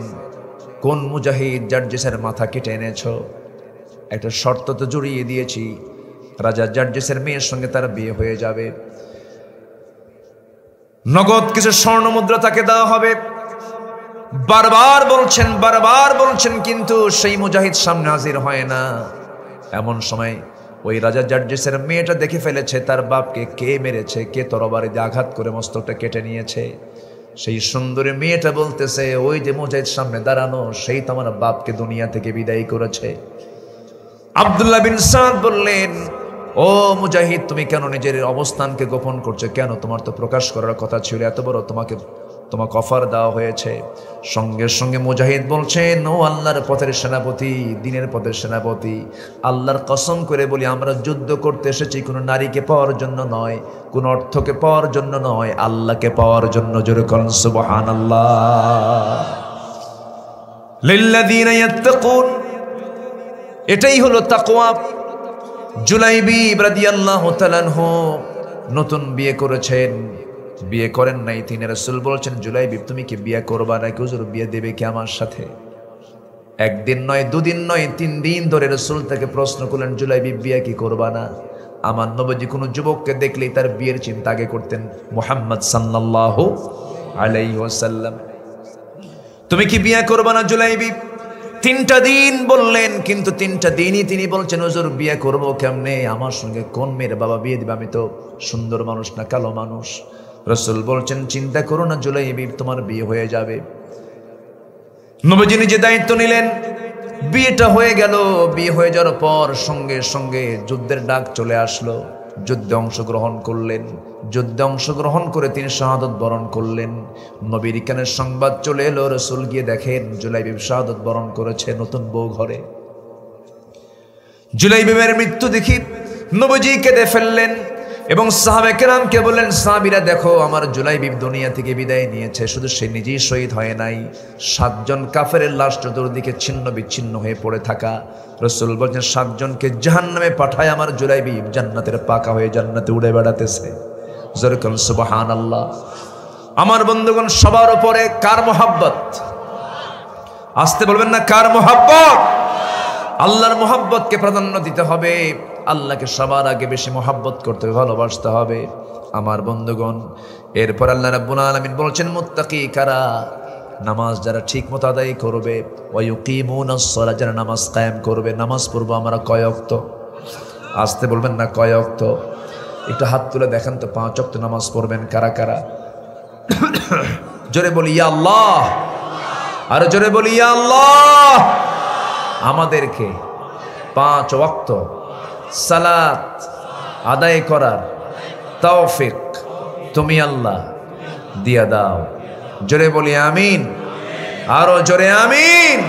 [SPEAKER 1] কোন মুজাহিদ জার্জিসের মাথা কেটে এনেছো? একটা শর্ত তো জড়িয়ে দিয়েছি, রাজা জার্জিসের মেয়ের সঙ্গে তার বিয়ে হয়ে যাবে, নগদ কিছু স্বর্ণ মুদ্রা তাকে দেওয়া হবে। বারবার বলছেন, কিন্তু সেই মুজাহিদ সামনে হাজির হয় না। এমন সময় ওই রাজা জার্জিসের মেয়েটা দেখে ফেলেছে তার বাপকে কে মেরেছে, কে তরবারি দিয়ে আঘাত করে মস্তকটা কেটে নিয়েছে। সেই সুন্দরী মেয়েটা বলতেছে, ওই যে মুজাহিদ সামনে দাঁড়ানো, সেই তো আমার বাপকে দুনিয়া থেকে বিদায় করেছে। আব্দুল্লাহ বিন সাদ বললেন, ও মুজাহিদ, তুমি কেন নিজের অবস্থানকে গোপন করছো? কেন? তোমার তো প্রকাশ করার কথা ছিল, এত বড় তোমাকে অফার দেওয়া হয়েছে। সঙ্গে সঙ্গে মুজাহিদ বলছেন, ও আল্লাহর পথের সেনাপতি, দিনের পথের সেনাপতি, আল্লাহর কসম করে বলি, আমরা যুদ্ধ করতে এসেছি কোনো নারীকে পাওয়ার জন্য নয়, কোনো অর্থকে পাওয়ার জন্য নয়, আল্লাহকে পাওয়ার জন্য। জোরে বলেন সুবহানাল্লাহ। লিল্লাযীনা ইয়াত্তাকুন, এটাই হলো তাকওয়া। জুলাইবিব রাদিয়াল্লাহু তাআলা আনহু নতুন বিয়ে করেছেন, বিয়ে করেন নাই। তিনি রাসূল বলছেন, জুলাইবিব তুমি কি বিয়ে করবা নাকি? হুজুর বিয়ে দেবে কি আমার সাথে? একদিন নয়, দুদিন নয়, 3 দিন ধরে রাসূল তাকে প্রশ্ন করলেন, জুলাইবিব বিয়ে কি করবা না? আমার নবীজি কোনো যুবককে দেখলেই তার বিয়ের চিন্তা আগে করতেন মুহাম্মদ সাল্লাল্লাহু আলাইহি ওয়াসাল্লাম। তুমি কি বিয়ে করবা না জুলাইবিব? 3টা দিন বললেন, কিন্তু 3টা দিনই তিনি বলছেন, হুজুর বিয়ে করব কেমনে? আমার সঙ্গে কোন মেয়ের বাবা বিয়ে দিবে? আমি তো সুন্দর মানুষ না, কালো মানুষ। রাসূল বলছেন, চিন্তা করো না জুলাইবিব, তোমার বিয়ে হয়ে যাবে। নবীজি নিজে দায়িত্ব নিলেন, বিয়েটা হয়ে গেল। বিয়ে হয়ে যাওয়ার পর সঙ্গে সঙ্গে যুদ্ধের ডাক চলে আসলো। যুদ্ধে অংশগ্রহণ করলেন। যুদ্ধে অংশগ্রহণ করে তিনি শাহাদত বরণ করলেন। নবীর কানে সংবাদ চলে এলো, রাসূল গিয়ে দেখেন জুলাইবিব শাহাদত বরণ করেছে নতুন বউ ঘরে। জুলাইবিবের মৃত্যু দেখি নবীজি কেঁদে ফেললেন এবং সাহাবে কেরামকে বললেন, সাহাবীরা দেখো, আমার জুলাইবিব দুনিয়া থেকে বিদায় নিয়েছে। শুধু সে নিজেই শহীদ হয় নাই, 7 জন কাফেরের লাশ চতুর্দিকে ছিন্ন বিচ্ছিন্ন হয়ে পড়ে থাকা। রাসূল বলছেন, 7 জনকে জাহান্নামে পাঠায় আমার জুলাইবিব জান্নাতের পাকা হয়ে জান্নাতে উড়ে বেড়াতেছে। জোরে বলেন সুবহানাল্লাহ। আমার বন্ধুগণ, সবার উপরে কার মোহাব্বত? আসতে বলবেন না, কার মোহাব্বত? আল্লাহর মোহাব্বতকে প্রাধান্য দিতে হবে। আল্লাহকে সবার আগে বেশি মোহাব্বত করতে হবে, ভালোবাসতে হবে। আমার বন্ধুগণ, এরপর আল্লাহ রাব্বুল আলামিন বলছেন, মুত্তাকি কারা? নামাজ যারা ঠিক মতো আদায় করবে, ওয়া ইউকিমুনাস সালাত, যারা নামাজ কায়েম করবে। নামাজ পড়বো আমরা কয় ওয়াক্ত? আসতে বলবেন না, কয় ওয়াক্ত? একটু হাত তুলে দেখেন তো, 5 ওয়াক্ত নামাজ পড়বেন কারা কারা? জোরে বলি ইয়া আল্লাহ, আর জোরে বলি ইয়া আল্লাহ। আমাদেরকে 5 ওয়াক্ত সালাত আদায় করার তৌফিক তুমি আল্লাহ দিয়া দাও। জোরে বলি আমিন, আরো জোরে আমিন।